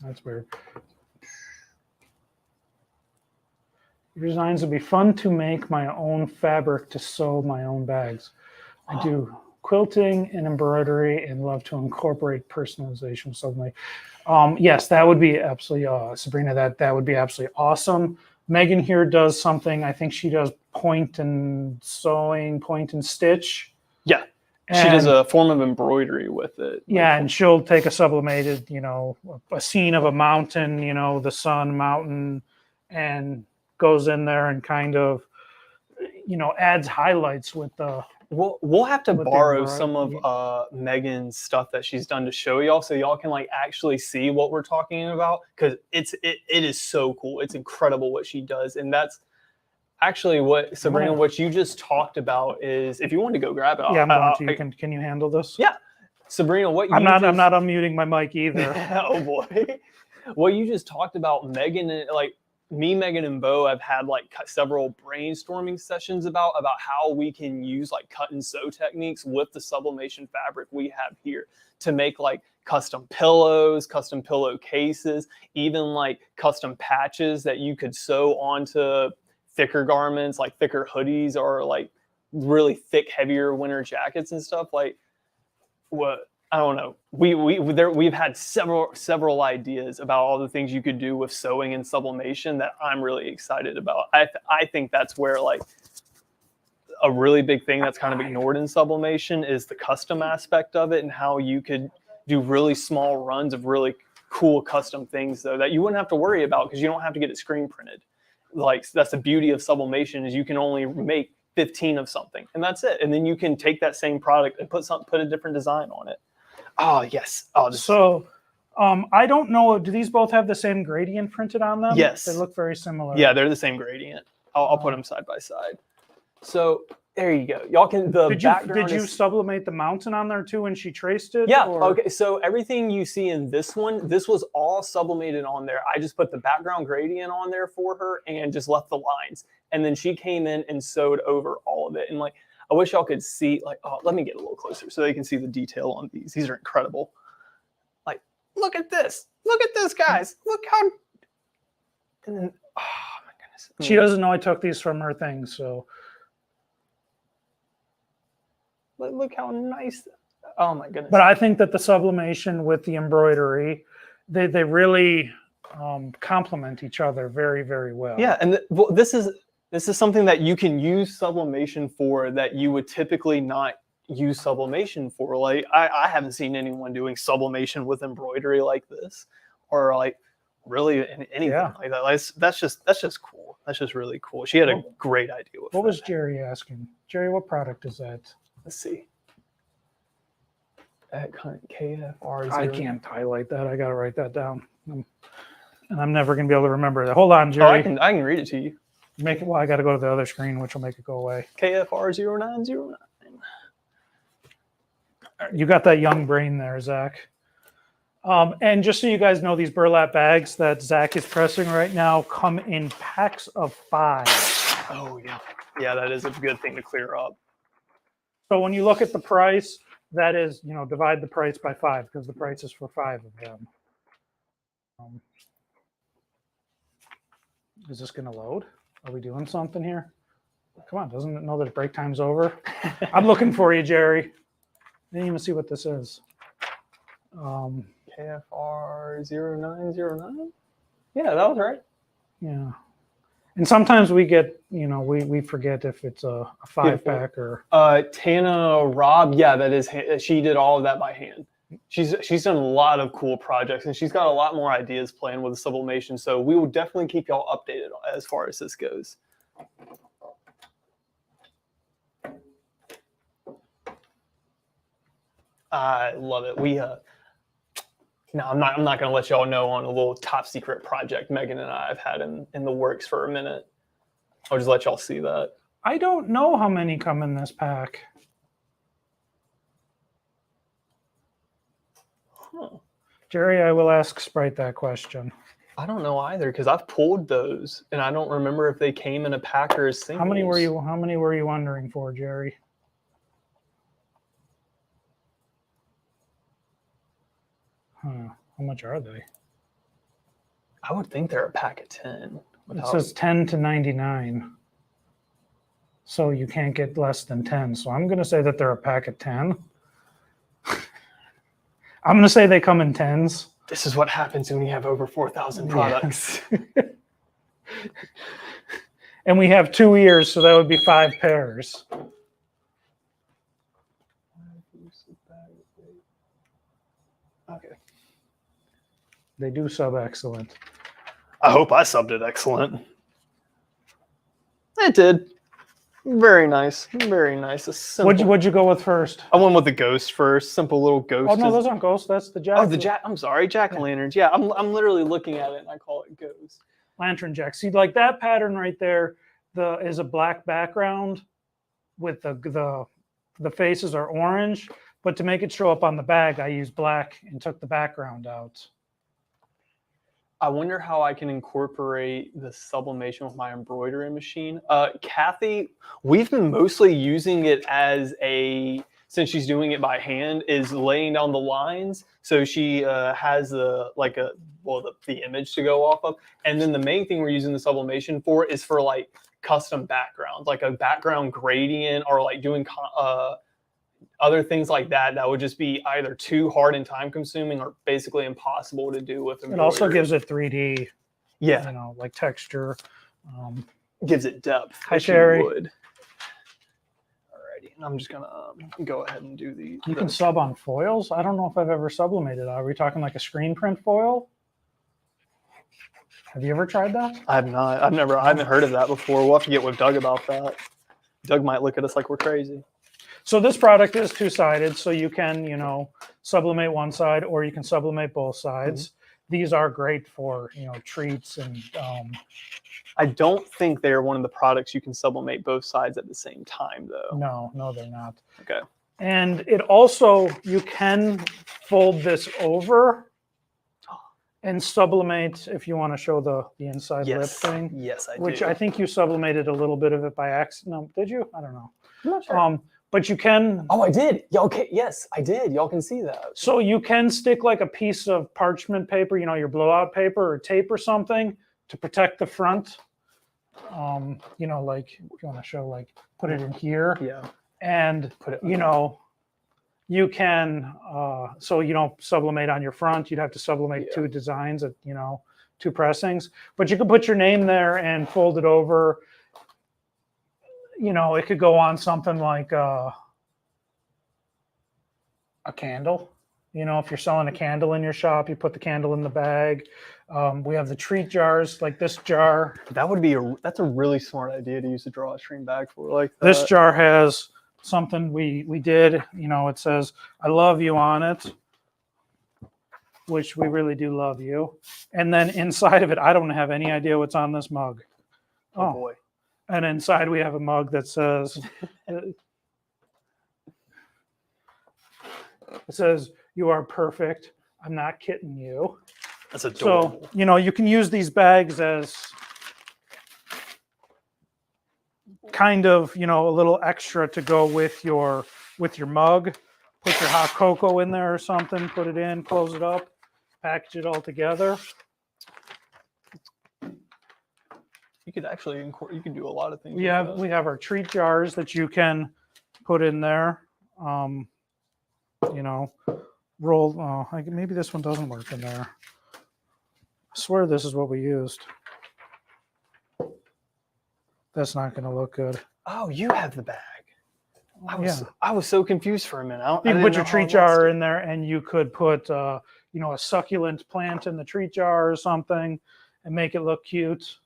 That's weird. Your designs would be fun to make my own fabric to sew my own bags. I do quilting and embroidery and love to incorporate personalization suddenly. Yes, that would be absolutely, Sabrina, that would be absolutely awesome. Megan here does something, I think she does point and sewing, point and stitch. Yeah. She does a form of embroidery with it. Yeah, and she'll take a sublimated, a scene of a mountain, the sun, mountain, and goes in there and kind of, adds highlights with the. We'll have to borrow some of Megan's stuff that she's done to show y'all, so y'all can like actually see what we're talking about, because it is so cool. It's incredible what she does, and that's. Actually, Sabrina, what you just talked about is, if you want to go grab it, yeah, I'm going to. Can you handle this? Yeah, Sabrina, I'm not unmuting my mic either. Oh boy, what you just talked about, Megan, Megan and Bo have had like several brainstorming sessions about how we can use like cut and sew techniques with the sublimation fabric we have here to make like custom pillows, custom pillow cases, even like custom patches that you could sew onto thicker garments, like thicker hoodies, or like really thick, heavier winter jackets and stuff. Like, what I don't know. We've had several ideas about all the things you could do with sewing and sublimation that I'm really excited about. I think that's where like a really big thing that's kind of ignored in sublimation is the custom aspect of it, and how you could do really small runs of really cool custom things though that you wouldn't have to worry about because you don't have to get it screen printed. Like that's the beauty of sublimation, is you can only make 15 of something and that's it. And then you can take that same product and put a different design on it. Oh, yes. So I don't know. Do these both have the same gradient printed on them? Yes. They look very similar. Yeah, they're the same gradient. I'll put them side by side. So there you go. Y'all can, did you sublimate the mountain on there too when she traced it? Yeah. Or? Okay. So everything you see in this one, this was all sublimated on there. I just put the background gradient on there for her and just left the lines. And then she came in and sewed over all of it. And like, I wish y'all could see, like, oh, let me get a little closer so they can see the detail on these. These are incredible. Like, look at this. Look at this, guys. Look how, and then, oh my goodness. She doesn't know I took these from her thing, so. Look how nice. Oh my goodness. But I think that the sublimation with the embroidery, they really complement each other very, very well. Yeah, and this is something that you can use sublimation for that you would typically not use sublimation for. Like I haven't seen anyone doing sublimation with embroidery like this, or like really anything like that. Like, that's just cool. That's just really cool. She had a great idea with What was Jerry asking? Jerry, what product is that? Let's see. KFR. I can't highlight that. I got to write that down. And I'm never going to be able to remember that. Hold on, Jerry. Oh, I can read it to you. Make it. Well, I got to go to the other screen, which will make it go away. KFR 0909. You got that young brain there, Zach. And just so you guys know, these burlap bags that Zach is pressing right now come in packs of 5. Oh yeah, yeah, that is a good thing to clear up. So when you look at the price, that is, divide the price by 5 because the price is for 5 of them. Is this going to load? Are we doing something here? Come on, doesn't it know that break time's over? I'm looking for you, Jerry. I didn't even see what this is. KFR 0909? Yeah, that was right. Yeah. And sometimes we get, we forget if it's a 5-pack or... Tana Robb, yeah, that is, she did all of that by hand. She's done a lot of cool projects, and she's got a lot more ideas playing with the sublimation, so we will definitely keep y'all updated as far as this goes. I love it. No, I'm not going to let y'all know on a little top secret project Megan and I have had in the works for a minute. I'll just let y'all see that. I don't know how many come in this pack. Huh. Jerry, I will ask Sprite that question. I don't know either because I've pulled those and I don't remember if they came in a pack or as singles. How many were you wondering for, Jerry? How much are they? I would think they're a pack of 10. It says 10 to 99. So you can't get less than 10. So I'm going to say that they're a pack of 10. I'm going to say they come in 10s. This is what happens when you have over 4,000 products. Yeah. And we have 2 ears, so that would be 5 pairs. Okay. They do sub excellent. I hope I subbed it excellent. It did. Very nice. Very nice. A simple... What'd you go with first? I went with the ghost first. Simple little ghost. Oh no, those aren't ghosts. That's the jack. Oh, the jack. I'm sorry, jack-o'-lanterns. Yeah, I'm literally looking at it and I call it ghost. Lantern jack. See, like that pattern right there, is a black background with the faces are orange. But to make it show up on the bag, I used black and took the background out. I wonder how I can incorporate the sublimation with my embroidery machine. Kathy, we've been mostly using it as since she's doing it by hand, is laying down the lines. So she has the image to go off of. And then the main thing we're using the sublimation for is for like custom backgrounds, like a background gradient or like doing other things like that would just be either too hard and time consuming or basically impossible to do with embroidery. It also gives it 3D, yeah, like texture. Gives it depth. Hi, Sherry. Alrighty, and I'm just gonna go ahead and do the. You can sub on foils. I don't know if I've ever sublimated. Are we talking like a screen print foil? Have you ever tried that? I have not. I haven't heard of that before. We'll have to get with Doug about that. Doug might look at us like we're crazy. So this product is two-sided, so you can, sublimate one side or you can sublimate both sides. Mm-hmm. These are great for, treats and... I don't think they're one of the products you can sublimate both sides at the same time, though. No, they're not. Okay. And it also, you can fold this over and sublimate if you want to show the inside lip thing. Yes, I do. Which I think you sublimated a little bit of it by accident. No, did you? I don't know. I'm not sure. But you can... Oh, I did. Yeah, okay. Yes, I did. Y'all can see that. So you can stick like a piece of parchment paper, your blowout paper or tape or something to protect the front. Like if you want to show, like put it in here. Yeah. And, put it. You can, so you don't sublimate on your front. You'd have to sublimate 2 designs at, 2 pressings. But you could put your name there and fold it over. It could go on something like a candle. If you're selling a candle in your shop, you put the candle in the bag. We have the treat jars, like this jar. That's a really smart idea to use a drawstring bag for. Like that. This jar has something we did. It says "I love you" on it, which we really do love you. And then inside of it, I don't have any idea what's on this mug. Oh boy. And inside we have a mug that says, it says, "You are perfect. I'm not kidding you." That's adorable. So, you can use these bags as kind of, you know, a little extra to go with your mug. Put your hot cocoa in there or something, put it in, close it up, package it all together. You could actually you can do a lot of things. We have our treat jars that you can put in there. You know, roll. Oh, maybe this one doesn't work in there. I swear this is what we used. That's not going to look good. Oh, you have the bag. I was so confused for a minute. You can put your treat jar in there, and you could put you know, a succulent plant in the treat jar or something, and make it look cute.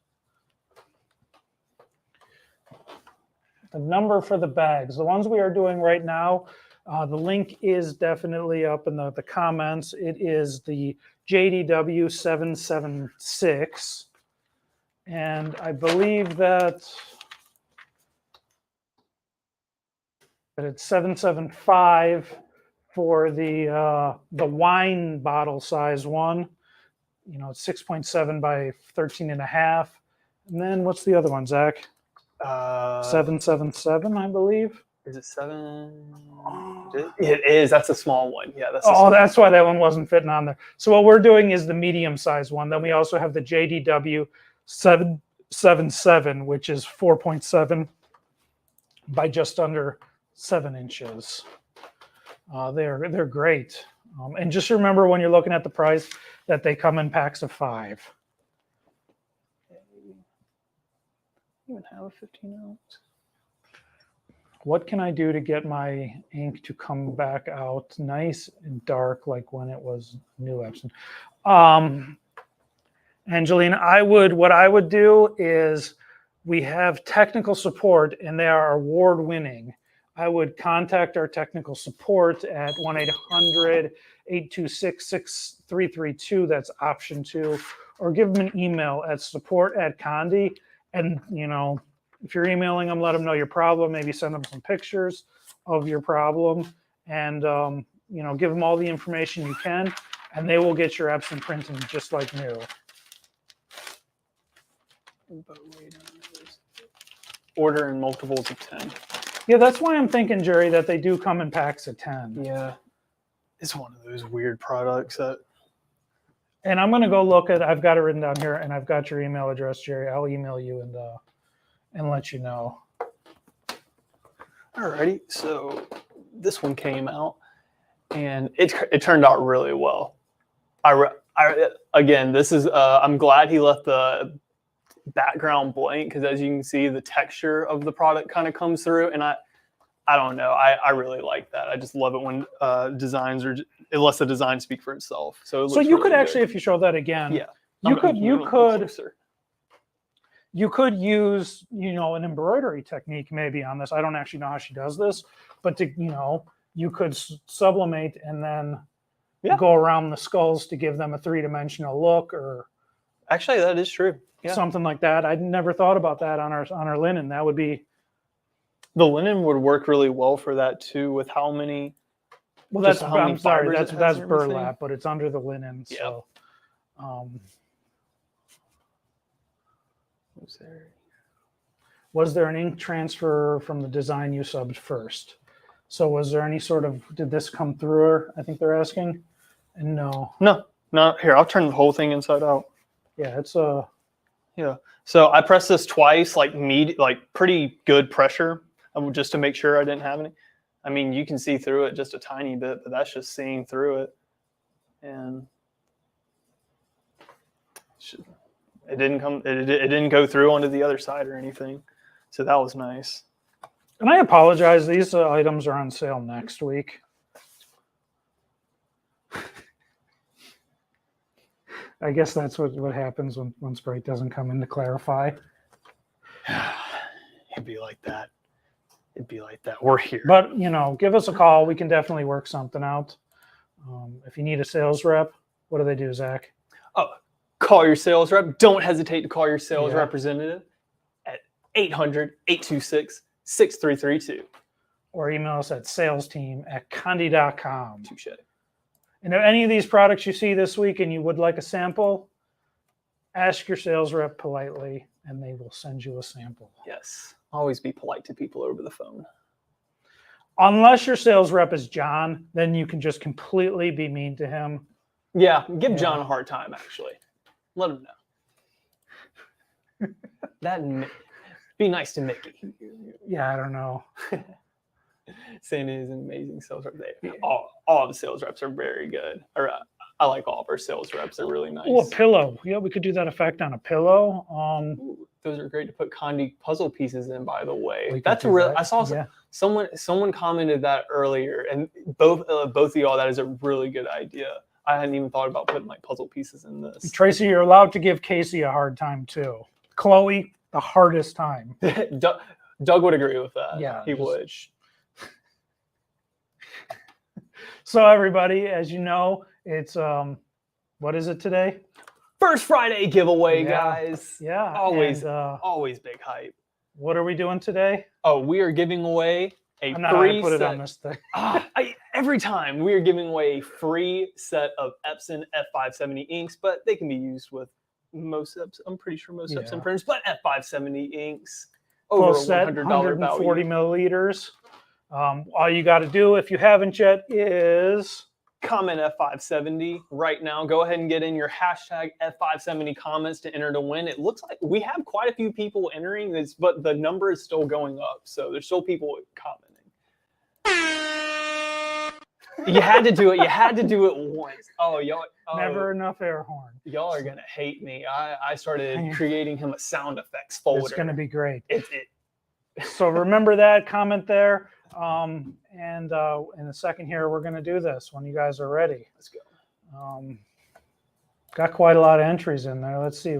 The number for the bags, the ones we are doing right now, the link is definitely up in the comments. It is the JDW 776, and I believe that it's 775 for the wine bottle size one. You know, it's 6.7 by 13.5. And then what's the other one, Zach? 777, I believe. Is it 7? It is. That's a small one. Yeah. That's why that one wasn't fitting on there. So what we're doing is the medium size one. Then we also have the JDW 777, which is 4.7 by just under 7 inches. They're great. And just remember when you're looking at the price that they come in packs of 5. Even have a 15 ounce. What can I do to get my ink to come back out nice and dark like when it was new Epson? Angelina, what I would do is, we have technical support and they are award winning. I would contact our technical support at 1-800-826-6332. That's option 2, or give them an email at support@Condi. And, you know, if you're emailing them, let them know your problem. Maybe send them some pictures of your problem, and, you know, give them all the information you can, and they will get your Epson printing just like new. Order in multiples of 10. Yeah, that's why I'm thinking, Jerry, that they do come in packs of 10. Yeah. It's one of those weird products that... And I'm going to go look at, I've got it written down here, and I've got your email address, Jerry. I'll email you and let you know. Alrighty, so this one came out, and it turned out really well. Again, this is I'm glad he left the background blank, because as you can see, the texture of the product kind of comes through, and I don't know, I really like that. I just love it when designs are, it lets the design speak for itself. So you really could actually, if you show that again, yeah, you could use, you know, an embroidery technique maybe on this. I don't actually know how she does this, but you know, you could sublimate and then go around the skulls to give them a 3-dimensional look, or actually that is true. Yeah. Something like that. I'd never thought about that on our linen. That would be, the linen would work really well for that too, with how many. Well, that's burlap, but it's under the linen. So, was there an ink transfer from the design you subbed first? So was there any sort of, did this come through her? I think they're asking. And no. Here, I'll turn the whole thing inside out. Yeah, it's yeah. So I pressed this twice, like pretty good pressure, just to make sure I didn't have any. I mean, you can see through it just a tiny bit, but that's just seeing through it. And it didn't go through onto the other side or anything. So that was nice. And I apologize. These items are on sale next week. I guess that's what happens when Sprite doesn't come in to clarify. It'd be like that. We're here. But, you know, give us a call. We can definitely work something out. If you need a sales rep, what do they do, Zach? Oh, call your sales rep. Don't hesitate to call your sales representative at 800-826-6332. Or email us at salesteam@condi.com. Touche. And if any of these products you see this week and you would like a sample, ask your sales rep politely and they will send you a sample. Yes. Always be polite to people over the phone. Unless your sales rep is John, then you can just completely be mean to him. Yeah, give John a hard time, actually. Let him know. Be nice to Mickey. Yeah, I don't know. Sandy is an amazing sales rep. All the sales reps are very good. I like all of our sales reps. They're really nice. Oh, a pillow. Yeah, we could do that effect on a pillow. Ooh, those are great to put Condi puzzle pieces in, by the way. That's real. I saw someone commented that earlier, and both of y'all, that is a really good idea. I hadn't even thought about putting like puzzle pieces in this. Tracy, you're allowed to give Casey a hard time too. Chloe, the hardest time. Doug would agree with that. Yeah, he would. So everybody, as you know, it's what is it today? First Friday giveaway, guys. Yeah. Always big hype. What are we doing today? Oh, we are giving away a I'm not free gonna put set. it on this thing. Every time we are giving away a free set of Epson F570 inks, but they can be used with most Epson. I'm pretty sure most Epson printers, but F570 inks over Full set, $100 140 value. milliliters. All you got to do, if you haven't yet, is comment F570 right now. Go ahead and get in your hashtag F570 comments to enter to win. It looks like we have quite a few people entering this, but the number is still going up. So there's still people commenting. You had to do it. You had to do it once. Oh, y'all. never enough air horn. Y'all are going to hate me. I started creating him a sound effects folder. It's going to be great. It So remember that, comment there. And in a second here, we're going to do this when you guys are ready. Let's go. Got quite a lot of entries in there. Let's see.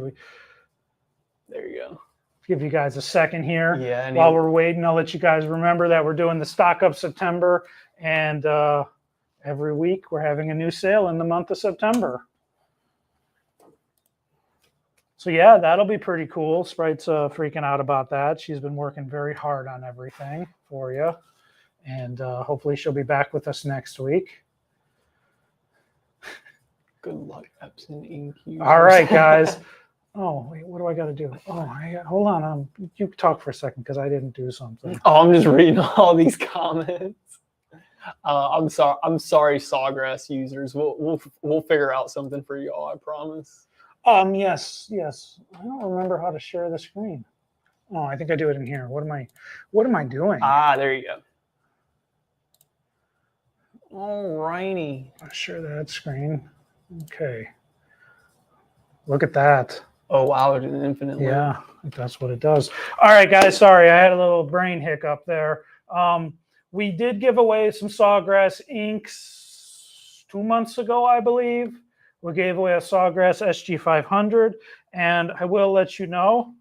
There you go. Give you guys a second here. Yeah. While we're waiting, I'll let you guys remember that we're doing the Stock Up September. And every week we're having a new sale in the month of September. So yeah, that'll be pretty cool. Sprite's freaking out about that. She's been working very hard on everything for you. And hopefully she'll be back with us next week. Good luck, Epson Ink users. All right, guys. Oh, wait, what do I got to do? Oh, hold on. You talk for a second because I didn't do something. Oh, I'm just reading all these comments. I'm sorry, Sawgrass users. We'll figure out something for y'all. I promise. Yes. I don't remember how to share the screen. Oh, I think I do it in here. What am I doing? There you go. All righty. I'll share that screen. Okay. Look at that. Oh, wow. It's an infinite loop. Yeah, that's what it does. All right, guys. Sorry, I had a little brain hiccup there. We did give away some Sawgrass inks 2 months ago, I believe. We gave away a Sawgrass SG500, and I will let you know,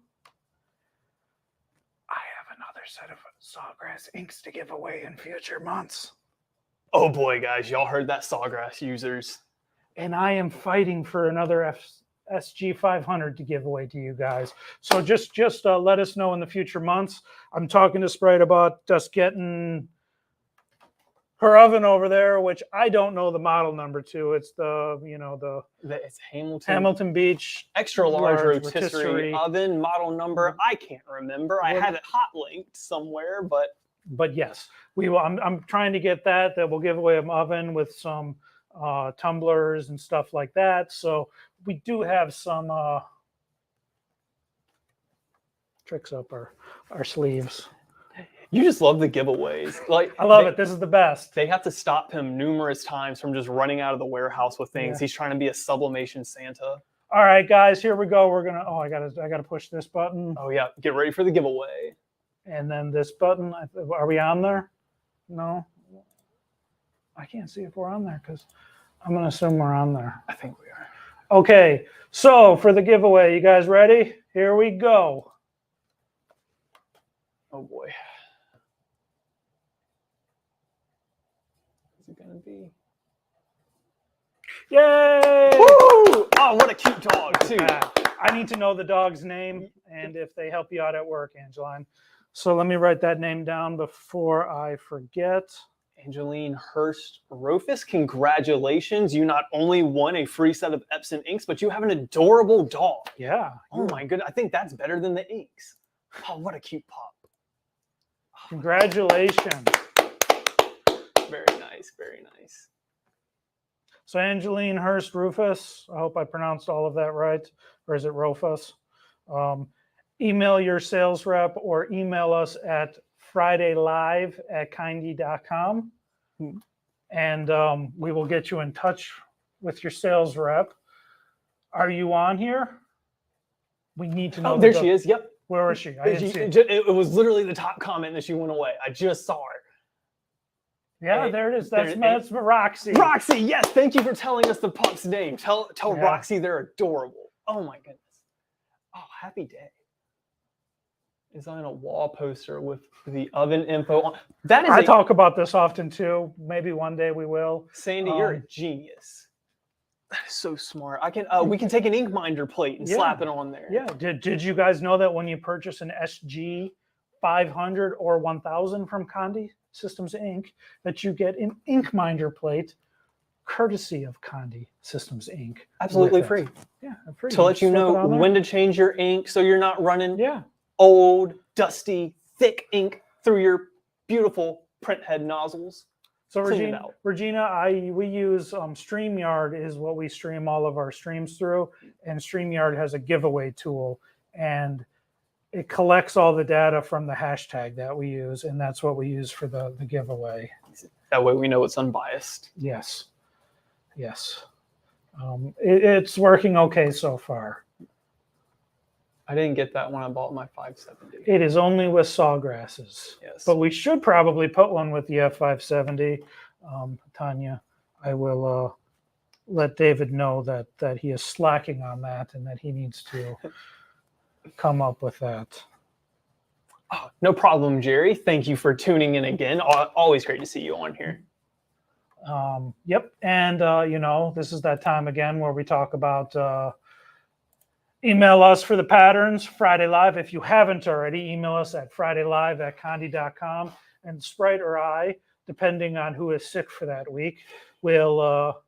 I have another set of Sawgrass inks to give away in future months. Oh boy, guys, y'all heard that, Sawgrass users. And I am fighting for another SG500 to give away to you guys. So just let us know in the future months. I'm talking to Sprite about just getting her oven over there, which I don't know the model number to. It's It's Hamilton Beach extra large rotisserie oven model number. I can't remember. I have it hot linked somewhere, but yes, we will. I'm trying to get that we'll give away an oven with some tumblers and stuff like that. So we do have some tricks up our sleeves. You just love the giveaways. Like I love it. This is the best. They have to stop him numerous times from just running out of the warehouse with things. Yeah. He's trying to be a sublimation Santa. All right, guys, here we go. We're gonna. Oh, I gotta push this button. Oh yeah, get ready for the giveaway. And then this button. Are we on there? No. I can't see if we're on there because I'm gonna assume we're on there. I think we are. Okay, so for the giveaway, you guys ready? Here we go. Oh boy. What's it gonna be? Yay! Woo! Oh, what a cute dog, too. I need to know the dog's name and if they help you out at work, Angeline. So let me write that name down before I forget. Angeline Hurst Rofus, congratulations. You not only won a free set of Epson inks, but you have an adorable dog. Yeah. Oh my goodness. I think that's better than the inks. Oh, what a cute pup. Congratulations. Very nice, very nice. So Angeline Hurst Rufus, I hope I pronounced all of that right, or is it Rufus? Email your sales rep or email us at fridaylive@kindy.com, and we will get you in touch with your sales rep. Are you on here? We need to know. Oh, there she is. Yep. Where is she? I didn't see it. It was literally the top comment that she went away. I just saw her. Yeah, Hey, there it is. That's Roxy. Roxy, yes. Thank you for telling us the pup's name. Tell Yeah. Roxy they're adorable. Oh my goodness. Oh, happy day. Is on a wall poster with the oven info on. That is. I talk about this often too. Maybe one day we will. Sandy, you're a genius. That is so smart. I can. We can take an ink minder plate and Yeah. slap it on there. Yeah. Did you guys know that when you purchase an SG 500 or 1000 from Condi Systems Inc., that you get an ink minder plate, courtesy of Condi Systems Inc. Absolutely with it. free. Yeah, free. To let you slip it know on there. when to change your ink, so you're not running Yeah. old, dusty, thick ink through your beautiful print head nozzles. So Clean it out. Regina, we use StreamYard is what we stream all of our streams through, and StreamYard has a giveaway tool, and it collects all the data from the hashtag that we use, and that's what we use for the giveaway. That way we know it's unbiased. Yes, yes, it's working okay so far. I didn't get that when I bought my 570. It is only with sawgrasses. Yes. But we should probably put one with the F570. Tanya, I will let David know that he is slacking on that and that he needs to come up with that. Oh, no problem, Jerry. Thank you for tuning in again. Always great to see you on here. Yep. And, this is that time again where we talk about email us for the patterns, Friday Live. If you haven't already, email us at fridaylive@condi.com. And Sprite or I, depending on who is sick for that week, will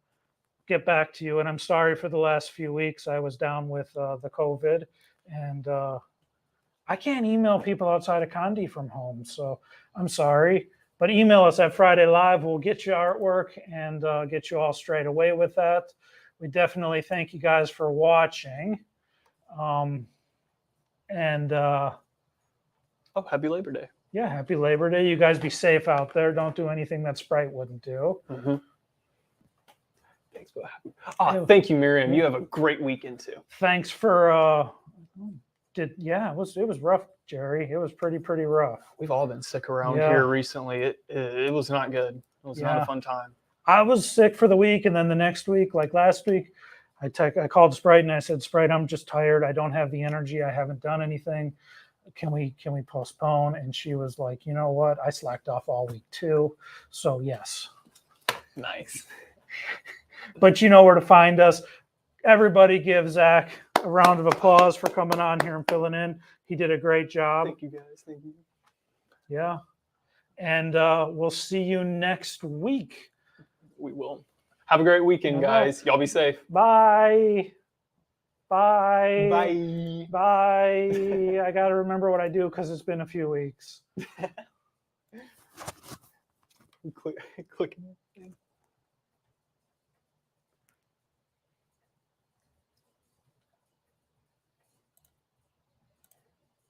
get back to you. And I'm sorry for the last few weeks. I was down with the COVID. And I can't email people outside of Condi from home. So I'm sorry. But email us at Friday Live. We'll get you artwork and get you all straight away with that. We definitely thank you guys for watching. Happy Labor Day. Yeah, happy Labor Day. You guys be safe out there. Don't do anything that Sprite wouldn't do. Mm-hmm. Thanks, Bo. Thank you, Miriam. You have a great weekend too. Thanks for it was rough, Jerry. It was pretty rough. We've all been sick around here recently. It was not good. It was not a fun time. I was sick for the week, and then the next week, like last week, I called Sprite and I said, Sprite, I'm just tired. I don't have the energy. I haven't done anything. Can we postpone? And she was like, you know what? I slacked off all week too. So yes. Nice. But you know where to find us. Everybody give Zach a round of applause for coming on here and filling in. He did a great job. Thank you, guys. Thank you. Yeah. And we'll see you next week. We will. Have a great weekend, guys. Y'all be safe. Bye. Bye. Bye. Bye. I got to remember what I do because it's been a few weeks. Clicking.